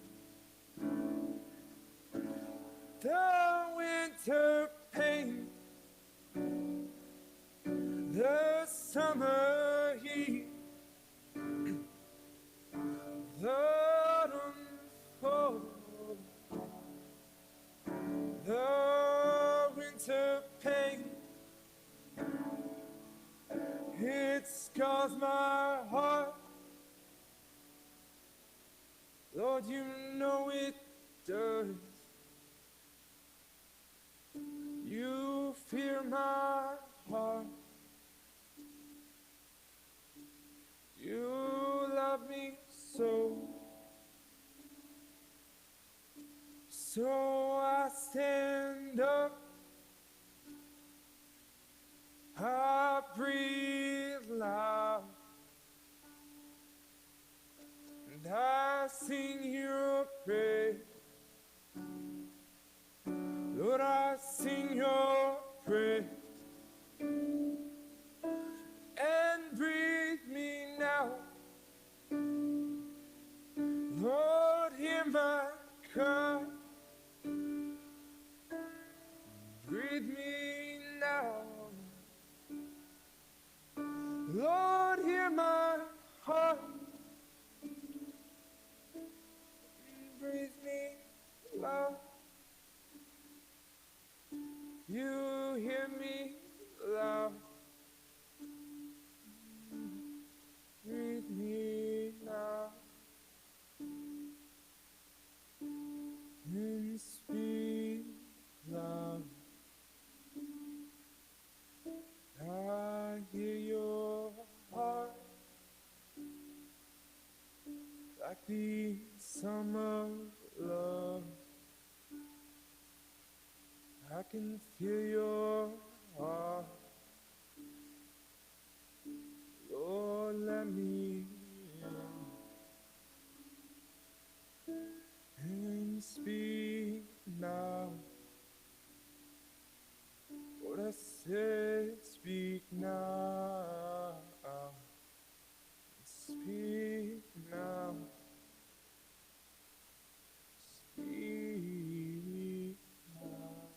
the winter pain, the summer heat, the autumn cold, the winter pain. It scars my heart. Lord, you know it does. You fear my heart. You love me so, so I stand up, I breathe loud, and I sing your praise. Lord, I sing your praise. And breathe me now. Lord, hear my cry. Breathe me now. Lord, hear my heart. Breathe me loud. You hear me loud. Breathe me now. And speak loud. I hear your heart like the summer love. I can feel your heart. Lord, let me in and speak now. What I said, speak now. Speak now. Speak now.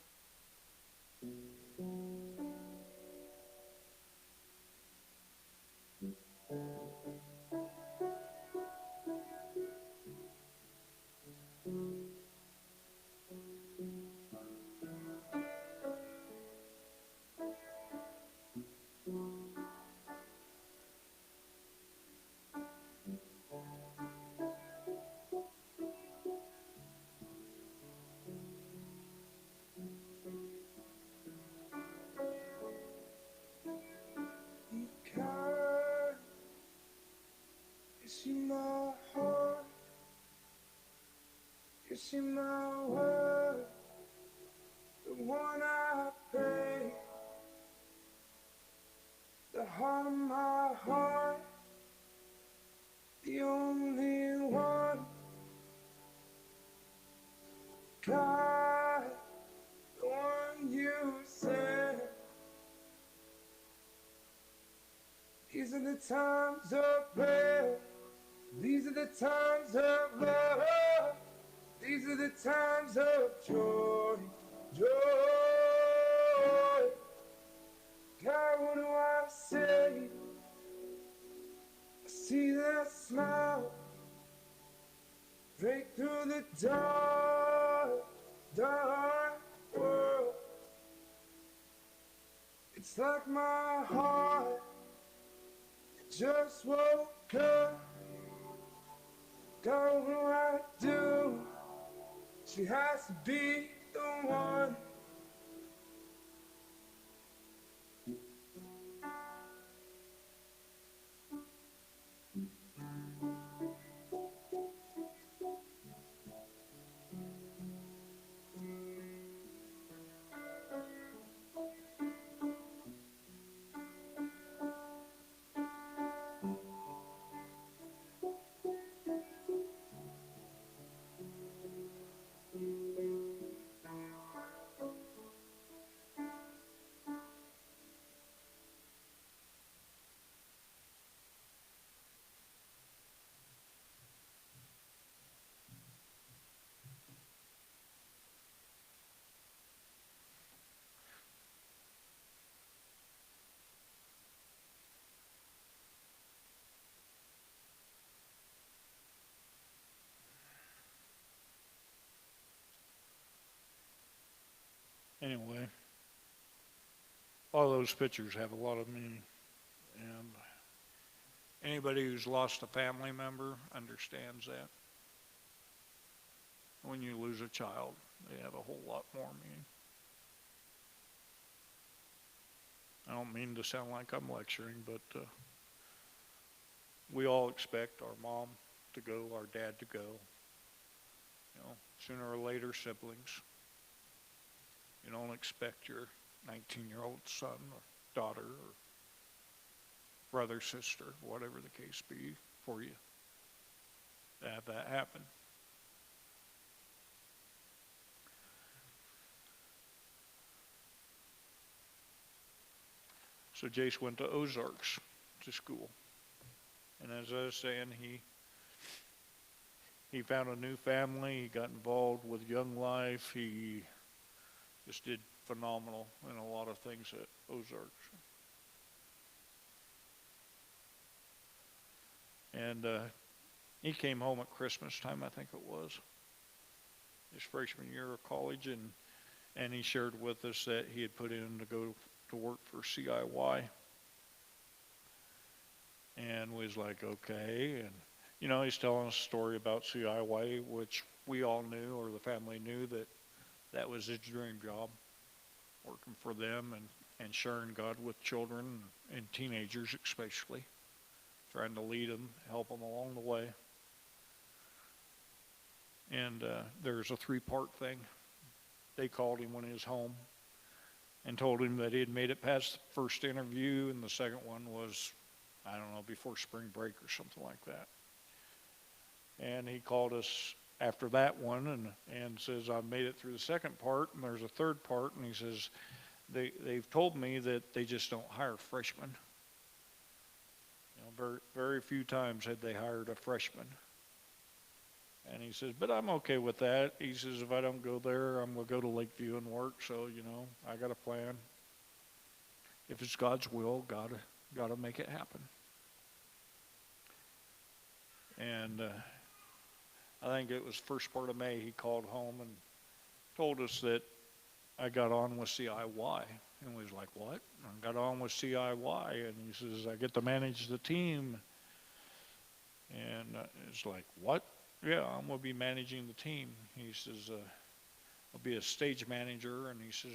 Because you see my heart, you see my word, the one I pray, the heart of my heart, the only one. God, the one you sent. These are the times of prayer. These are the times of love. These are the times of joy. Joy. God, what do I say? I see that smile break through the dark, dark world. It's like my heart just woke up. God, what do I do? She has to be the one. Anyway, all those pictures have a lot of meaning. And anybody who's lost a family member understands that. When you lose a child, they have a whole lot more meaning. I don't mean to sound like I'm lecturing, but we all expect our mom to go, our dad to go. You know, sooner or later, siblings. You don't expect your 19-year-old son or daughter or brother, sister, whatever the case be, for you to have that happen. So Jace went to Ozarks to school. And as I was saying, he found a new family. He got involved with Young Life. He just did phenomenal in a lot of things at Ozarks. And he came home at Christmas time, I think it was, his freshman year of college, and he shared with us that he had put in to go to work for CIY. And we was like, okay. And, you know, he's telling us a story about CIY, which we all knew, or the family knew, that that was his dream job, working for them and sharing God with children and teenagers especially, trying to lead them, help them along the way. And there's a 3-part thing. They called him when he was home and told him that he had made it past the first interview, and the second one was, I don't know, before spring break or something like that. And he called us after that one and says, I've made it through the second part, and there's a third part, and he says, they've told me that they just don't hire freshmen. You know, very, very few times had they hired a freshman. And he says, but I'm okay with that. He says, if I don't go there, I'm going to go to Lakeview and work. So, you know, I got a plan. If it's God's will, got to make it happen. And I think it was first part of May, he called home and told us that I got on with CIY. And we was like, what? I got on with CIY. And he says, I get to manage the team. And it's like, what? Yeah, I'm going to be managing the team. He says, I'll be a stage manager. And he says,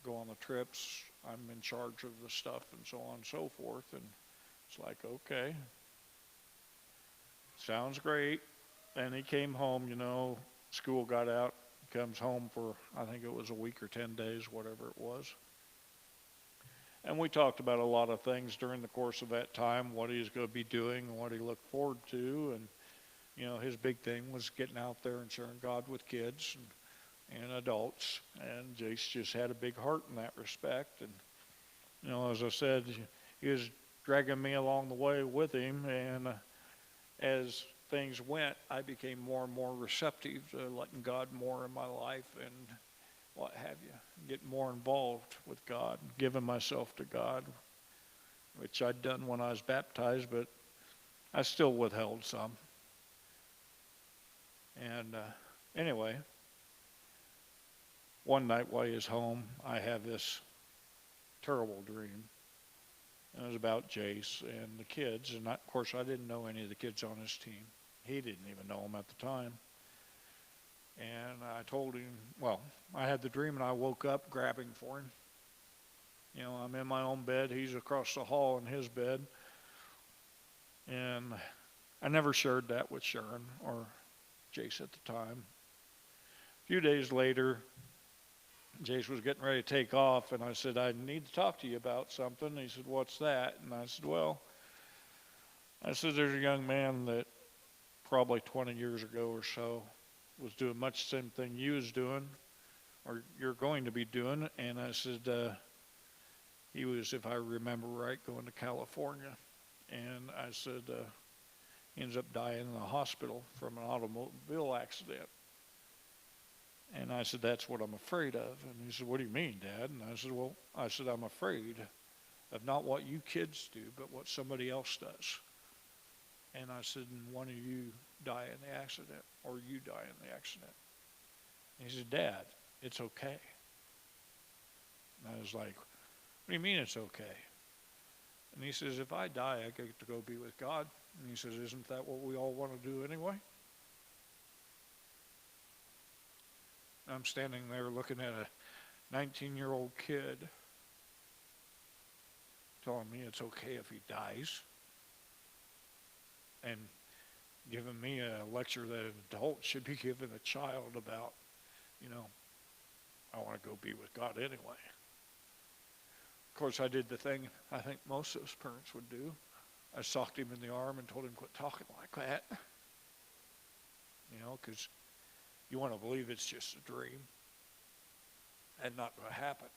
go on the trips. I'm in charge of the stuff and so on and so forth. And it's like, okay. Sounds great. And he came home, you know, school got out, comes home for, I think it was a week or 10 days, whatever it was. And we talked about a lot of things during the course of that time, what he was going to be doing and what he looked forward to. And, you know, his big thing was getting out there and sharing God with kids and adults. And Jace just had a big heart in that respect. And, you know, as I said, he was dragging me along the way with him. And as things went, I became more and more receptive to letting God more in my life and what have you, get more involved with God, giving myself to God, which I'd done when I was baptized, but I still withheld some. And anyway, one night while he was home, I had this terrible dream. And it was about Jace and the kids, and of course I didn't know any of the kids on his team. He didn't even know them at the time. And I told him, well, I had the dream and I woke up grabbing for him. You know, I'm in my own bed. He's across the hall in his bed. And I never shared that with Sharon or Jace at the time. A few days later, Jace was getting ready to take off, and I said, I need to talk to you about something. He said, what's that? And I said, well, there's a young man that probably 20 years ago or so was doing much the same thing you was doing, or you're going to be doing. And I said, he was, if I remember right, going to California. And I said, he ends up dying in the hospital from an automobile accident. And I said, that's what I'm afraid of. And he said, what do you mean, Dad? And I said, well, I'm afraid of not what you kids do, but what somebody else does. And I said, and one of you die in the accident, or you die in the accident. And he said, Dad, it's okay. And I was like, what do you mean it's okay? And he says, if I die, I get to go be with God. And he says, isn't that what we all want to do anyway? I'm standing there looking at a 19-year-old kid telling me it's okay if he dies, and giving me a lecture that an adult should be giving a child about, you know, I want to go be with God anyway. Of course, I did the thing I think most of us parents would do. I socked him in the arm and told him quit talking like that. Because you want to believe it's just a dream and not going to happen.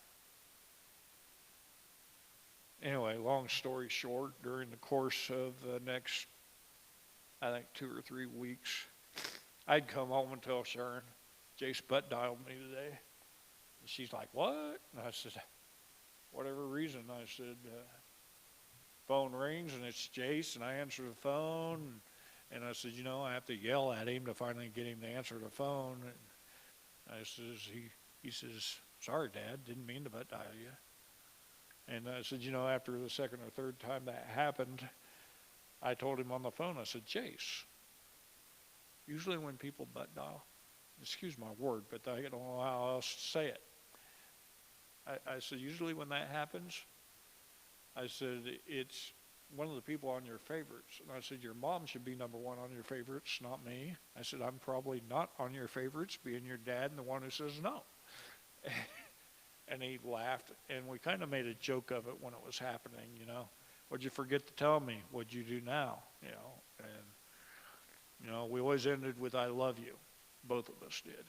Anyway, long story short, during the course of the next, I think, 2 or 3 weeks, I'd come home and tell Sharon, Jace butt dialed me today. And she's like, what? And I said, whatever reason. I said, phone rings and it's Jace, and I answer the phone. And I said, I have to yell at him to finally get him to answer the phone. And I says, he says, sorry, Dad, didn't mean to butt dial you. And I said, after the second or third time that happened, I told him on the phone, I said, Jace, usually when people butt dial, excuse my word, but I don't know how else to say it. I said, usually when that happens, I said, it's one of the people on your favorites. And I said, your mom should be number one on your favorites, not me. I said, I'm probably not on your favorites, being your dad and the one who says no. And he laughed, and we kind of made a joke of it when it was happening, What'd you forget to tell me? What'd you do now? And, we always ended with I love you. Both of us did.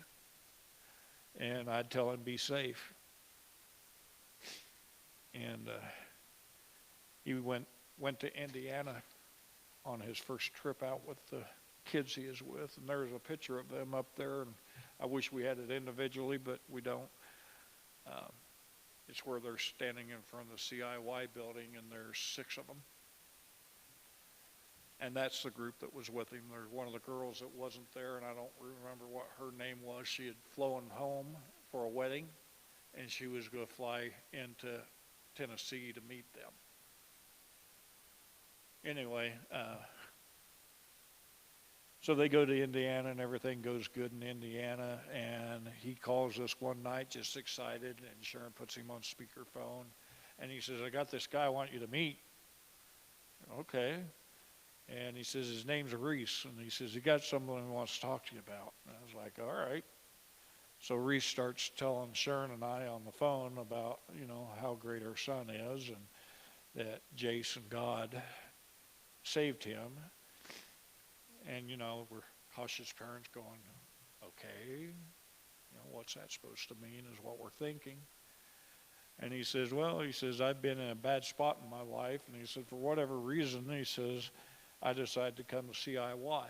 And I'd tell him, be safe. And he went to Indiana on his first trip out with the kids he is with, and there's a picture of them up there, and I wish we had it individually, but we don't. It's where they're standing in front of the CIY building, and there's 6 of them. And that's the group that was with him. There's one of the girls that wasn't there, and I don't remember what her name was. She had flown home for a wedding, and she was going to fly into Tennessee to meet them. Anyway, so they go to Indiana, and everything goes good in Indiana, and he calls us one night just excited, and Sharon puts him on speakerphone, and he says, I got this guy I want you to meet. Okay. And he says, his name's Reese, and he says, he got something he wants to talk to you about. And I was like, all right. So Reese starts telling Sharon and I on the phone about, how great our son is, and that Jace and God saved him. And, we're cautious parents going, okay, what's that supposed to mean is what we're thinking. And he says, I've been in a bad spot in my life. And he said, for whatever reason, he says, I decided to come to CIY.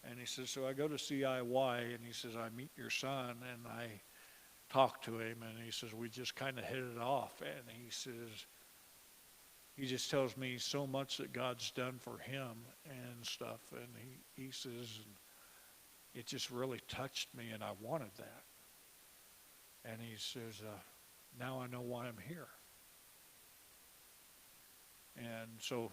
And he says, so I go to CIY, and he says, I meet your son, and I talk to him, and he says, we just kind of hit it off. And he says, he just tells me so much that God's done for him and stuff. And he says, it just really touched me, and I wanted that. And he says, now I know why I'm here. And so,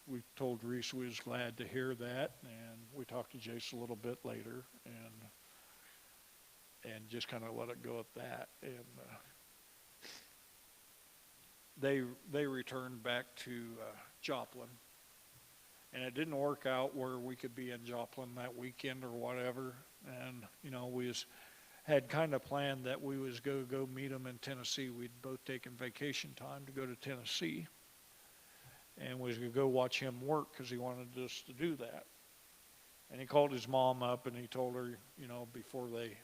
we told Reese we was glad to hear that, and we talked to Jace a little bit later, and just kind of let it go at that. And they returned back to Joplin, and it didn't work out where we could be in Joplin that weekend or whatever. And we had kind of planned that we was go meet them in Tennessee. We'd both taken vacation time to go to Tennessee. And we was going to go watch him work because he wanted us to do that. And he called his mom up, and he told her, before they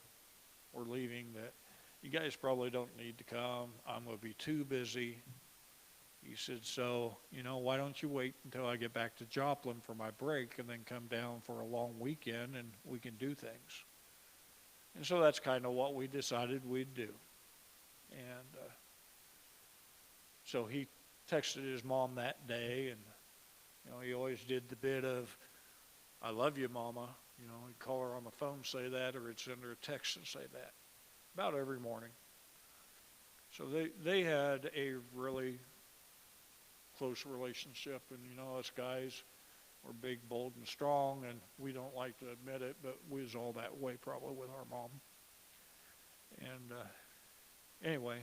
were leaving, that you guys probably don't need to come. I'm going to be too busy. He said, so, why don't you wait until I get back to Joplin for my break and then come down for a long weekend and we can do things. And so that's kind of what we decided we'd do. And so he texted his mom that day, and he always did the bit of, I love you, Mama. He'd call her on the phone, say that, or he'd send her a text and say that about every morning. So they had a really close relationship, and us guys were big, bold, and strong, and we don't like to admit it, but we was all that way probably with our mom. And anyway,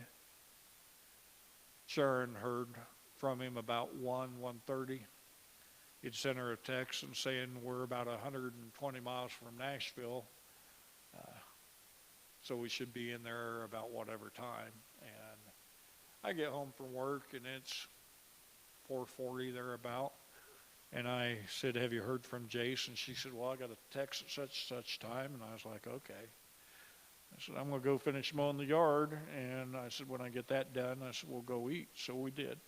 Sharon heard from him about 1:30. He'd sent her a text and saying we're about 120 miles from Nashville, uh, so we should be in there about whatever time. And I get home from work and it's 4:40 thereabout. And I said, "Have you heard from Jace?" And she said, "Well, I got a text at such time." And I was like, "Okay." I said, "I'm going to go finish mowing the yard." And I said, "When I get that done," I said, "we'll go eat." So we did.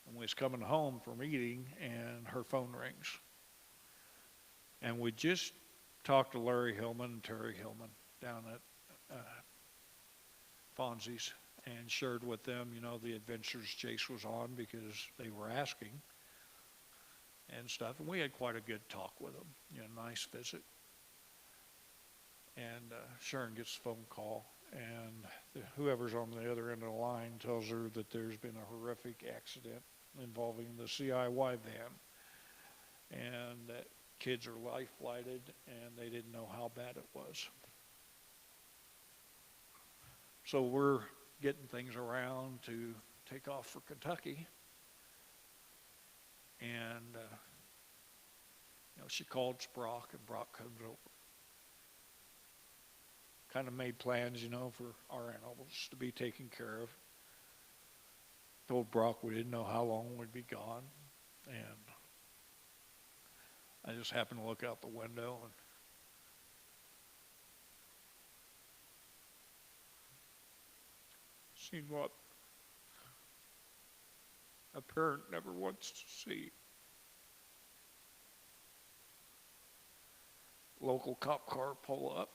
And we was coming home from eating, and her phone rings. And we just talked to Larry Hillman and Terry Hillman down at Fonzie's and shared with them, the adventures Jace was on because they were asking and stuff. And we had quite a good talk with them, nice visit. And Sharon gets a phone call, and whoever's on the other end of the line tells her that there's been a horrific accident involving the CIY van, and that kids are life flighted, and they didn't know how bad it was. So we're getting things around to take off for Kentucky, and she called Brock, and Brock comes over. Kind of made plans, for our animals to be taken care of. Told Brock we didn't know how long we'd be gone, and I just happened to look out the window and seen what a parent never wants to see. Local cop car pull up,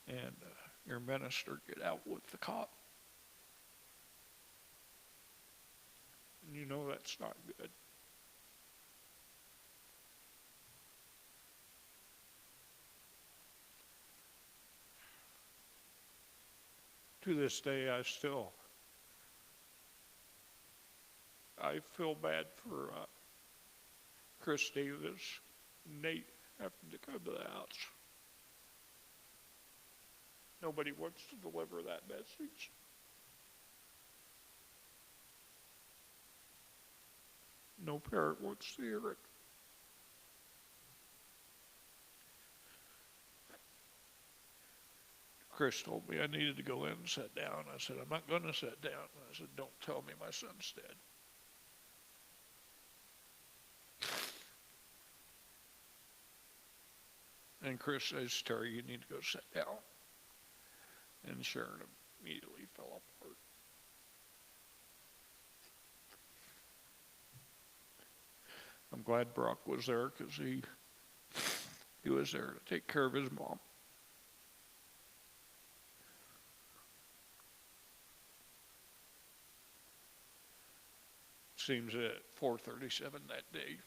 and your minister get out with the cop. And that's not good. To this day, I feel bad for Chris Davis, Nate having to come to the house. Nobody wants to deliver that message. No parent wants to hear it. Chris told me I needed to go in and sit down. I said, "I'm not going to sit down." I said, "Don't tell me my son's dead." And Chris says, "Terry, you need to go sit down." And Sharon immediately fell apart. I'm glad Brock was there because he was there to take care of his mom. Seems that at 4:37 that day,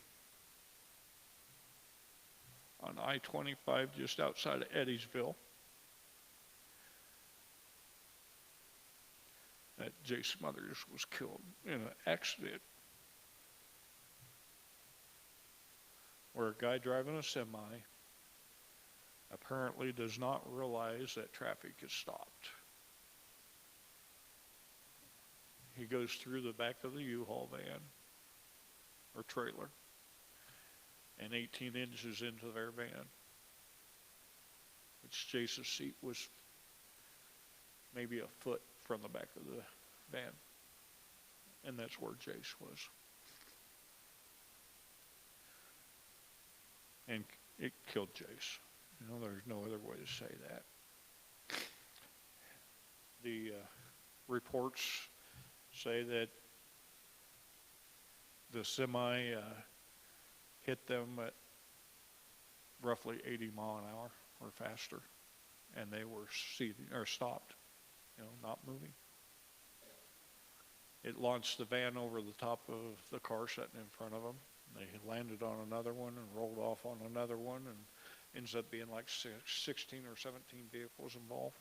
on I-25 just outside of Eddiesville, that Jay Smothers was killed in an accident where a guy driving a semi apparently does not realize that traffic is stopped. He goes through the back of the U-Haul van or trailer and 18 inches into their van, which Jace's seat was maybe a foot from the back of the van, and that's where Jace was. And it killed Jace. There's no other way to say that. The reports say that the semi hit them at roughly 80 mile an hour or faster, and they were stopped, not moving. It launched the van over the top of the car sitting in front of them. They landed on another one and rolled off on another one, and ends up being like 16 or 17 vehicles involved.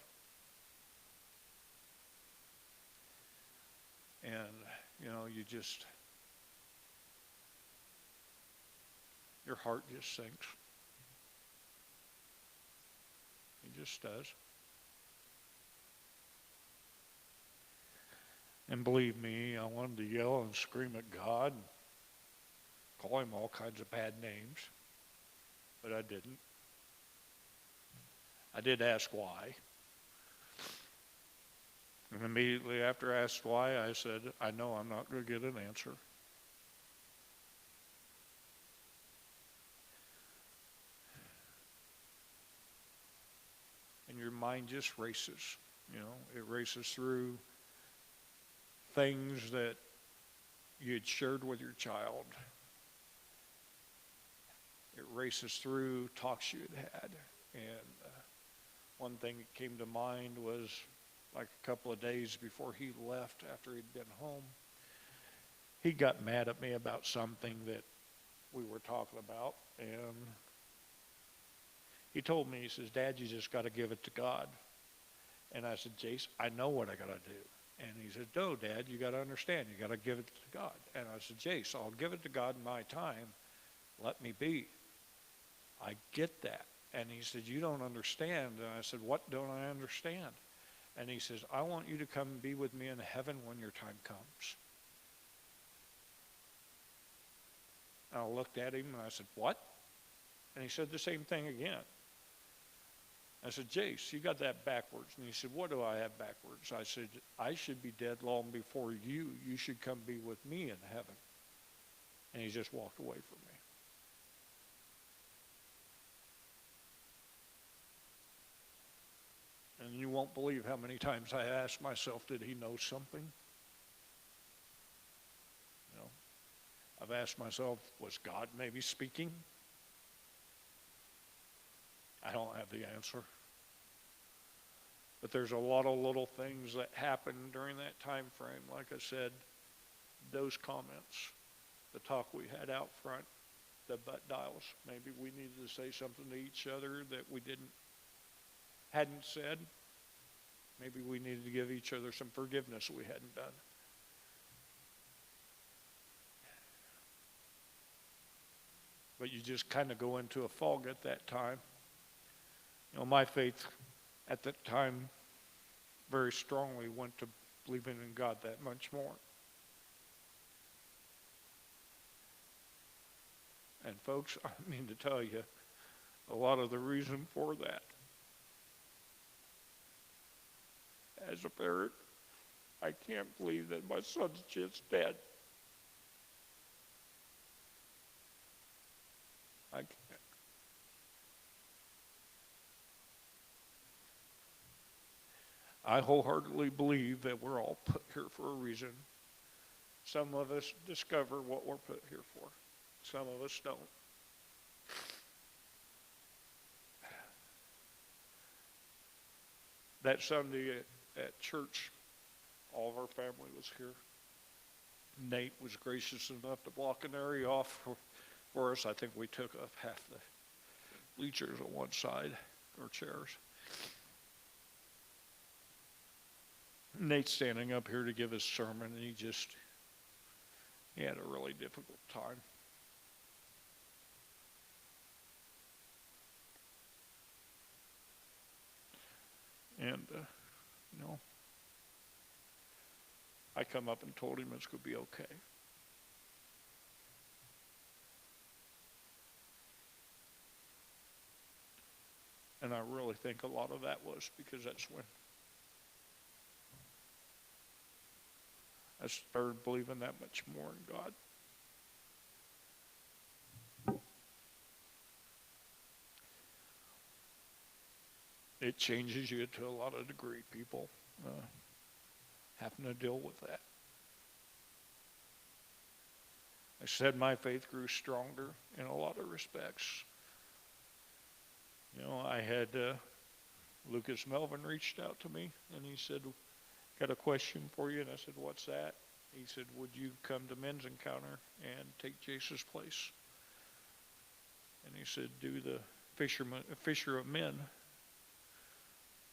And, your heart just sinks. It just does. And believe me, I wanted to yell and scream at God, and call him all kinds of bad names, but I didn't. I did ask why. And immediately after I asked why, I said, I know I'm not going to get an answer. And your mind just races. It races through things that you had shared with your child. It races through talks you had. And one thing that came to mind was like a couple of days before he left, after he'd been home, he got mad at me about something that we were talking about. And he told me, he says, Dad, you just got to give it to God. And I said, Jace, I know what I got to do. And he said, no, Dad, you got to understand. You got to give it to God. And I said, Jace, I'll give it to God in my time. Let me be. I get that. And he said, you don't understand. And I said, what don't I understand? And he says, I want you to come and be with me in heaven when your time comes. And I looked at him and I said, what? And he said the same thing again. I said, Jace, you got that backwards. And he said, what do I have backwards? I said, I should be dead long before you. You should come be with me in heaven. And he just walked away from me. And you won't believe how many times I asked myself, did he know something? I've asked myself, was God maybe speaking? I don't have the answer. But there's a lot of little things that happened during that time frame. Like I said, those comments, the talk we had out front, the butt dials. Maybe we needed to say something to each other that we hadn't said. Maybe we needed to give each other some forgiveness we hadn't done. But you just kind of go into a fog at that time. My faith at that time very strongly went to believing in God that much more. And folks, I mean to tell you, a lot of the reason for that, as a parent, I can't believe that my son's just dead. I can't. I wholeheartedly believe that we're all put here for a reason. Some of us discover what we're put here for. Some of us don't. That Sunday at church, all of our family was here. Nate was gracious enough to block an area off for us. I think we took up half the bleachers on one side, or chairs. Nate's standing up here to give his sermon, and he had a really difficult time. And, I come up and told him it's going to be okay. And I really think a lot of that was because that's when I started believing that much more in God. It changes you to a lot of degree, people, having to deal with that. I said my faith grew stronger in a lot of respects. I had Lucas Melvin reached out to me, and he said, got a question for you. And I said, what's that? He said, would you come to men's encounter and take Jace's place? And he said, do the fisher of men.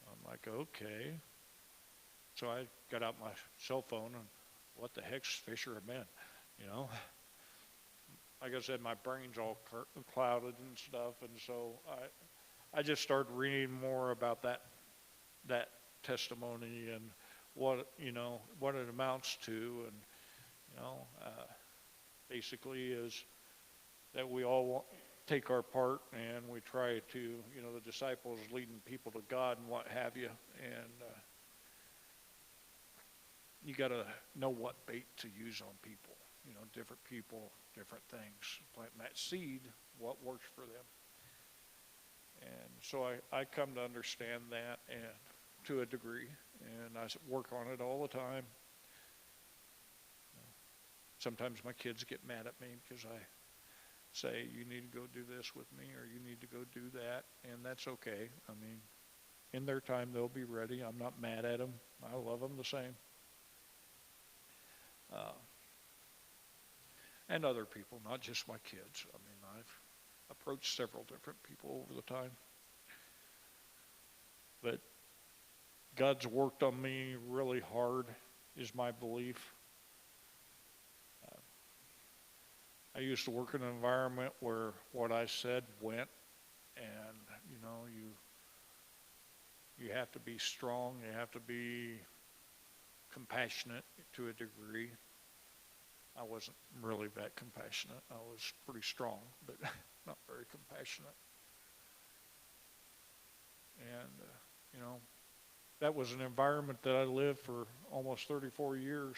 I'm like, okay. So I got out my cell phone and what the heck's fisher of men? Like I said, my brain's all clouded and stuff. And so I just started reading more about that testimony and what it amounts to, and basically is that we all take our part and we try to, the disciples leading people to God and what have you, and you got to know what bait to use on people, different things, planting that seed, what works for them. And so I come to understand that, and to a degree, and I work on it all the time. Sometimes my kids get mad at me because I say, you need to go do this with me, or you need to go do that, and that's okay. I mean, in their time, they'll be ready. I'm not mad at them. I love them the same. And other people, not just my kids. I mean, I've approached several different people over the time. But God's worked on me really hard, is my belief. I used to work in an environment where what I said went, and you have to be strong, you have to be compassionate to a degree. I wasn't really that compassionate. I was pretty strong, but not very compassionate. And, that was an environment that I lived for almost 34 years,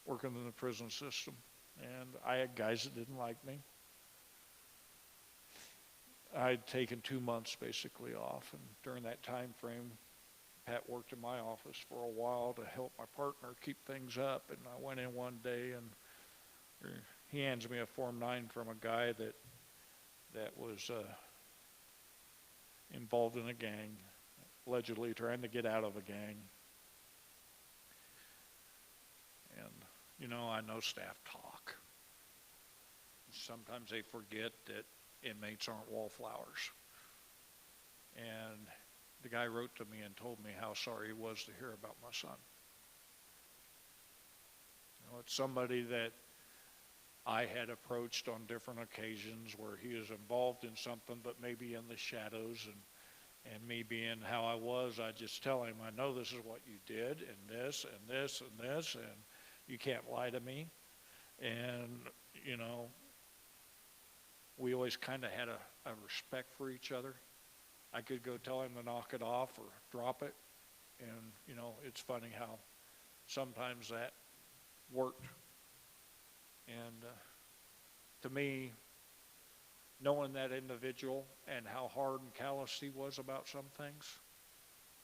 working in the prison system. And I had guys that didn't like me. I'd taken 2 months basically off, and during that time frame, Pat worked in my office for a while to help my partner keep things up, and I went in one day and he hands me a Form 9 from a guy that was involved in a gang, allegedly trying to get out of a gang. And, I know staff talk. Sometimes they forget that inmates aren't wallflowers. And the guy wrote to me and told me how sorry he was to hear about my son. It's somebody that I had approached on different occasions where he is involved in something, but maybe in the shadows, and me being how I was, I just tell him, I know this is what you did, and this, and this, and this, and you can't lie to me. And, we always kind of had a respect for each other. I could go tell him to knock it off or drop it, and, it's funny how sometimes that worked. And to me, knowing that individual and how hard and callous he was about some things,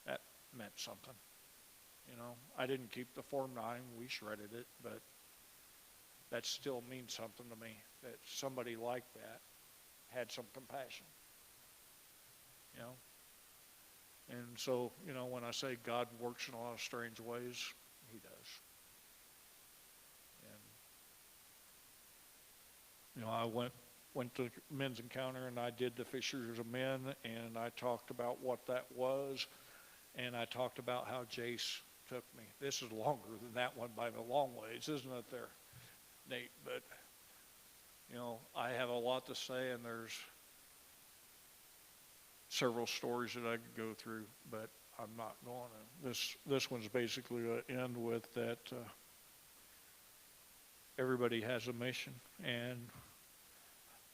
that meant something. I didn't keep the Form 9, we shredded it, but that still means something to me, that somebody like that had some compassion. And so, when I say God works in a lot of strange ways, he does. And, I went to men's encounter, and I did the Fishers of Men, and I talked about what that was, and I talked about how Jace took me. This is longer than that one by a long ways, isn't it there, Nate? But, I have a lot to say, and there's several stories that I could go through, but I'm not going to. This one's basically going to end with that everybody has a mission, and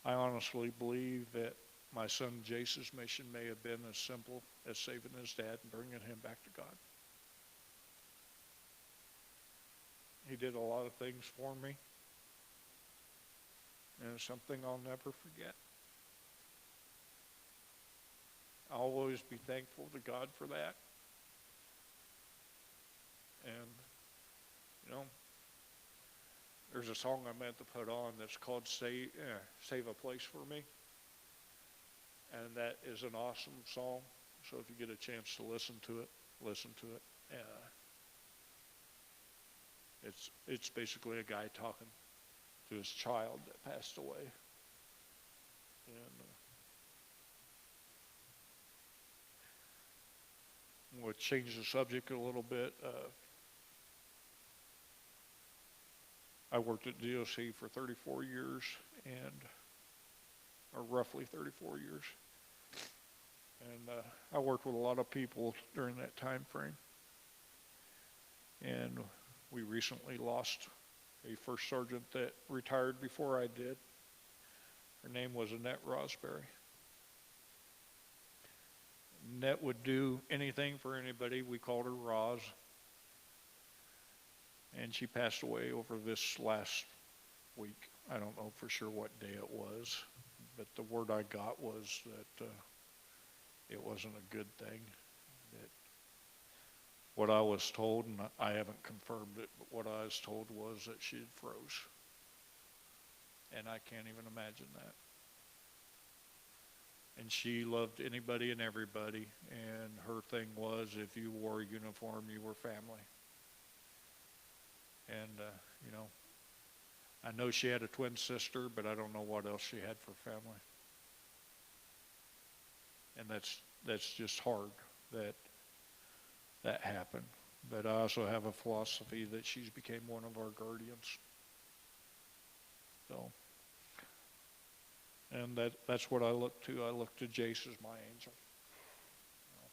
I honestly believe that my son Jace's mission may have been as simple as saving his dad and bringing him back to God. He did a lot of things for me, and it's something I'll never forget. I'll always be thankful to God for that. And, there's a song I meant to put on that's called Save a Place for Me. And that is an awesome song. So if you get a chance to listen to it, listen to it. It's basically a guy talking to his child that passed away. And I'm going to change the subject a little bit. I worked at DOC for 34 years, or roughly 34 years. And I worked with a lot of people during that time frame. And we recently lost a first sergeant that retired before I did. Her name was Annette Rosberry. Annette would do anything for anybody. We called her Roz. And she passed away over this last week. I don't know for sure what day it was, but the word I got was that it wasn't a good thing. That what I was told, and I haven't confirmed it, but what I was told was that she had froze. And I can't even imagine that. And she loved anybody and everybody, and her thing was if you wore a uniform, you were family. And, you know, I know she had a twin sister, but I don't know what else she had for family. And that's just hard that that happened. But I also have a philosophy that she's became one of our guardians. So, and that's what I look to. I look to Jace as my angel. You know,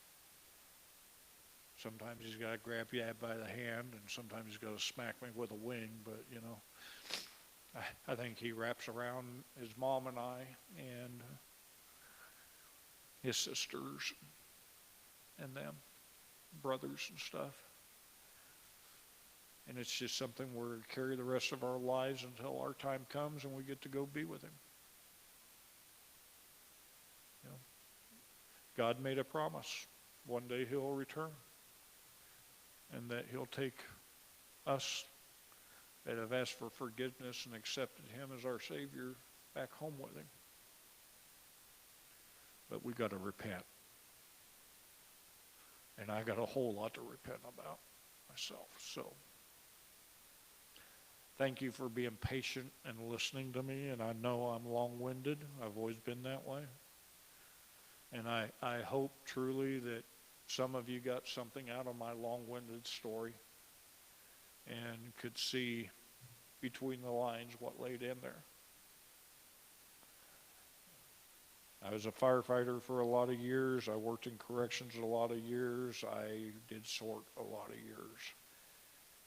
sometimes he's got to grab you by the hand, and sometimes he's got to smack me with a wing. But, you know, I think he wraps around his mom and I and his sisters and them, brothers and stuff. And it's just something we're to carry the rest of our lives until our time comes and we get to go be with him. You know, God made a promise. One day he'll return. And that he'll take us that have asked for forgiveness and accepted him as our Savior back home with him. But we got to repent. And I got a whole lot to repent about myself. So thank you for being patient and listening to me. And I know I'm long-winded. I've always been that way. And I hope truly that some of you got something out of my long-winded story and could see between the lines what laid in there. I was a firefighter for a lot of years. I worked in corrections a lot of years. I did SORT a lot of years.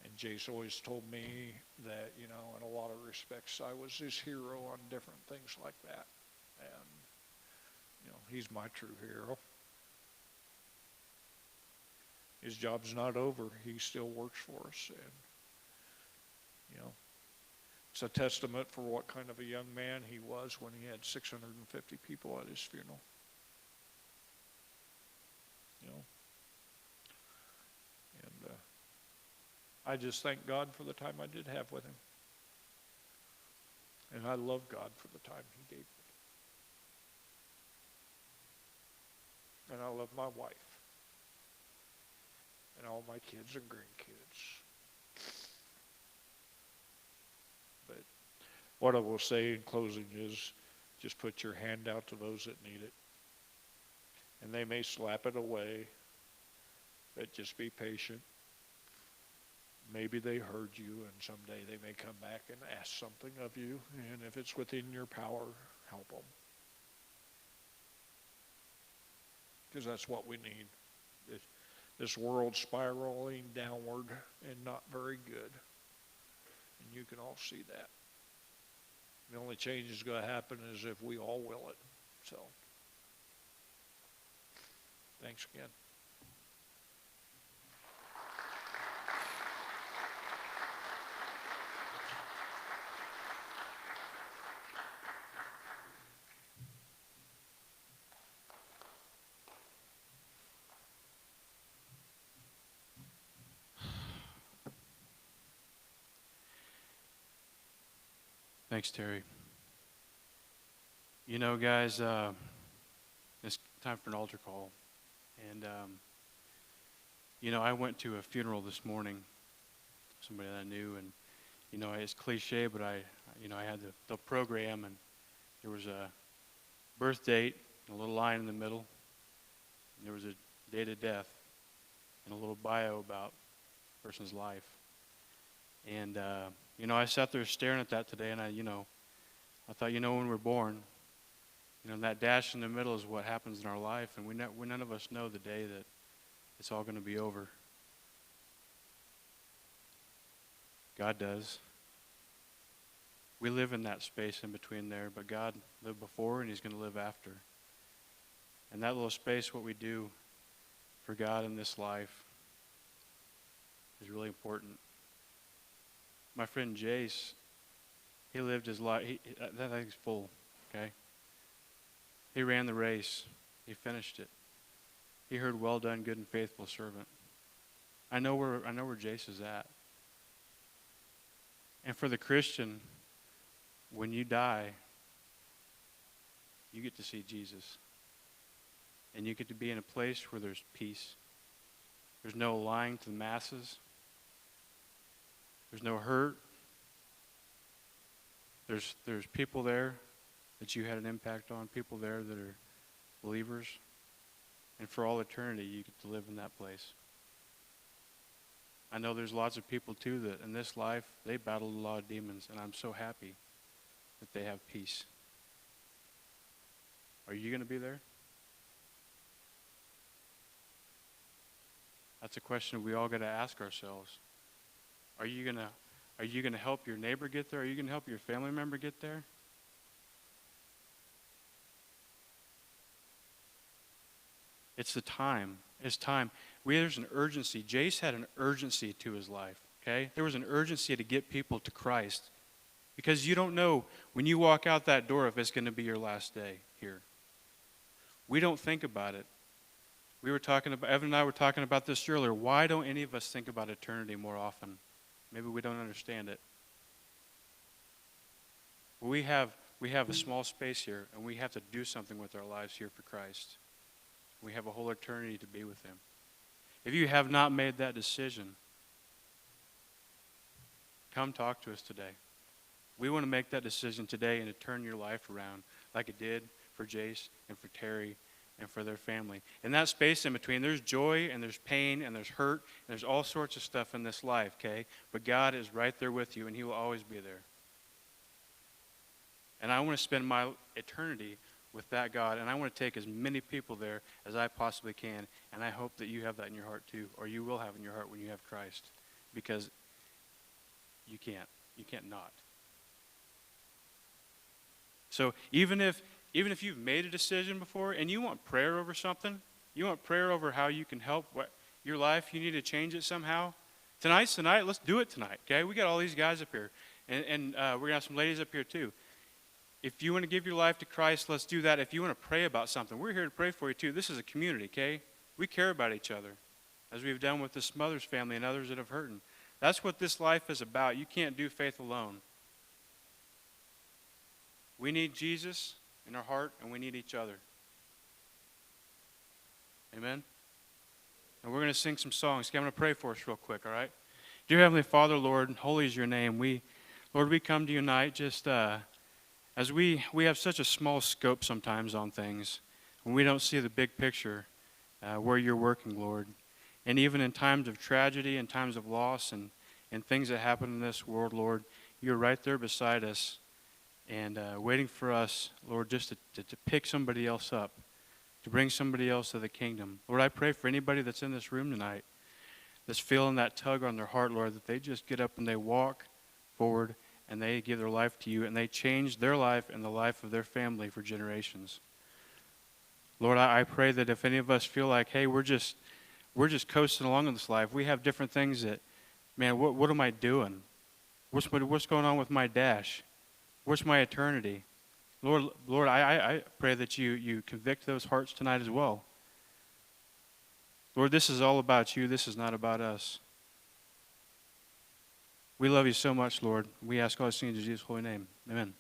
And Jace always told me that, you know, in a lot of respects, I was his hero on different things like that. And, you know, he's my true hero. His job's not over. He still works for us. And, you know, it's a testament for what kind of a young man he was when he had 650 people at his funeral. You know. And I just thank God for the time I did have with him. And I love God for the time he gave me. And I love my wife. And all my kids and grandkids. But what I will say in closing is just put your hand out to those that need it. And they may slap it away, but just be patient. Maybe they heard you, and someday they may come back and ask something of you. And if it's within your power, help them. Because that's what we need. This world's spiraling downward and not very good. And you can all see that. The only change that's going to happen is if we all will it. So, thanks again. Thanks, Terry. You know, guys, it's time for an altar call. And, you know, I went to a funeral this morning, somebody that I knew, and, you know, it's cliche, but I had the program, and there was a birth date, a little line in the middle, and there was a date of death, and a little bio about the person's life. And, you know, I sat there staring at that today, and I thought, you know, when we're born, you know, that dash in the middle is what happens in our life, and we none of us know the day that it's all going to be over. God does. We live in that space in between there, but God lived before and he's going to live after. And that little space, what we do for God in this life, is really important. My friend Jace, he lived his life, that thing's full, okay? He ran the race. He finished it. He heard, "Well done, good and faithful servant." I know where Jace is at. And for the Christian, when you die, you get to see Jesus. And you get to be in a place where there's peace. There's no lying to the masses. There's no hurt. There's people there that you had an impact on, people there that are believers. And for all eternity, you get to live in that place. I know there's lots of people, too, that in this life, they battled a lot of demons, and I'm so happy that they have peace. Are you going to be there? That's a question we all got to ask ourselves. Are you going to help your neighbor get there? Are you going to help your family member get there? It's the time. It's time. There's an urgency. Jace had an urgency to his life, okay? There was an urgency to get people to Christ because you don't know when you walk out that door if it's going to be your last day here. We don't think about it. Evan and I were talking about this earlier. Why don't any of us think about eternity more often? Maybe we don't understand it. We have a small space here, and we have to do something with our lives here for Christ. We have a whole eternity to be with him. If you have not made that decision, come talk to us today. We want to make that decision today and to turn your life around like it did for Jace and for Terry and for their family. In that space in between, there's joy and there's pain and there's hurt and there's all sorts of stuff in this life, okay? But God is right there with you and he will always be there. And I want to spend my eternity with that God, and I want to take as many people there as I possibly can, and I hope that you have that in your heart too, or you will have in your heart when you have Christ, because you can't not. So even if you've made a decision before and you want prayer over something, you want prayer over how you can help your life, you need to change it somehow, tonight's the night. Let's do it tonight, okay? We got all these guys up here, and we're going to have some ladies up here too. If you want to give your life to Christ, let's do that. If you want to pray about something, we're here to pray for you too. This is a community, okay? We care about each other, as we've done with the Smothers family and others that have hurt. That's what this life is about. You can't do faith alone. We need Jesus in our heart, and we need each other. Amen? And we're going to sing some songs. Okay, I'm going to pray for us real quick, all right? Dear Heavenly Father, Lord, holy is your name. Lord, we come to you tonight just as we have such a small scope sometimes on things, when we don't see the big picture where you're working, Lord. And even in times of tragedy and times of loss and things that happen in this world, Lord, you're right there beside us and waiting for us, Lord, just to pick somebody else up, to bring somebody else to the kingdom. Lord, I pray for anybody that's in this room tonight that's feeling that tug on their heart, Lord, that they just get up and they walk forward and they give their life to you, and they change their life and the life of their family for generations. Lord, I pray that if any of us feel like, hey, we're just coasting along in this life, we have different things that, man, what am I doing? What's going on with my dash? What's my eternity? Lord, I pray that you convict those hearts tonight as well. Lord, this is all about you. This is not about us. We love you so much, Lord. We ask all these things in Jesus' holy name. Amen.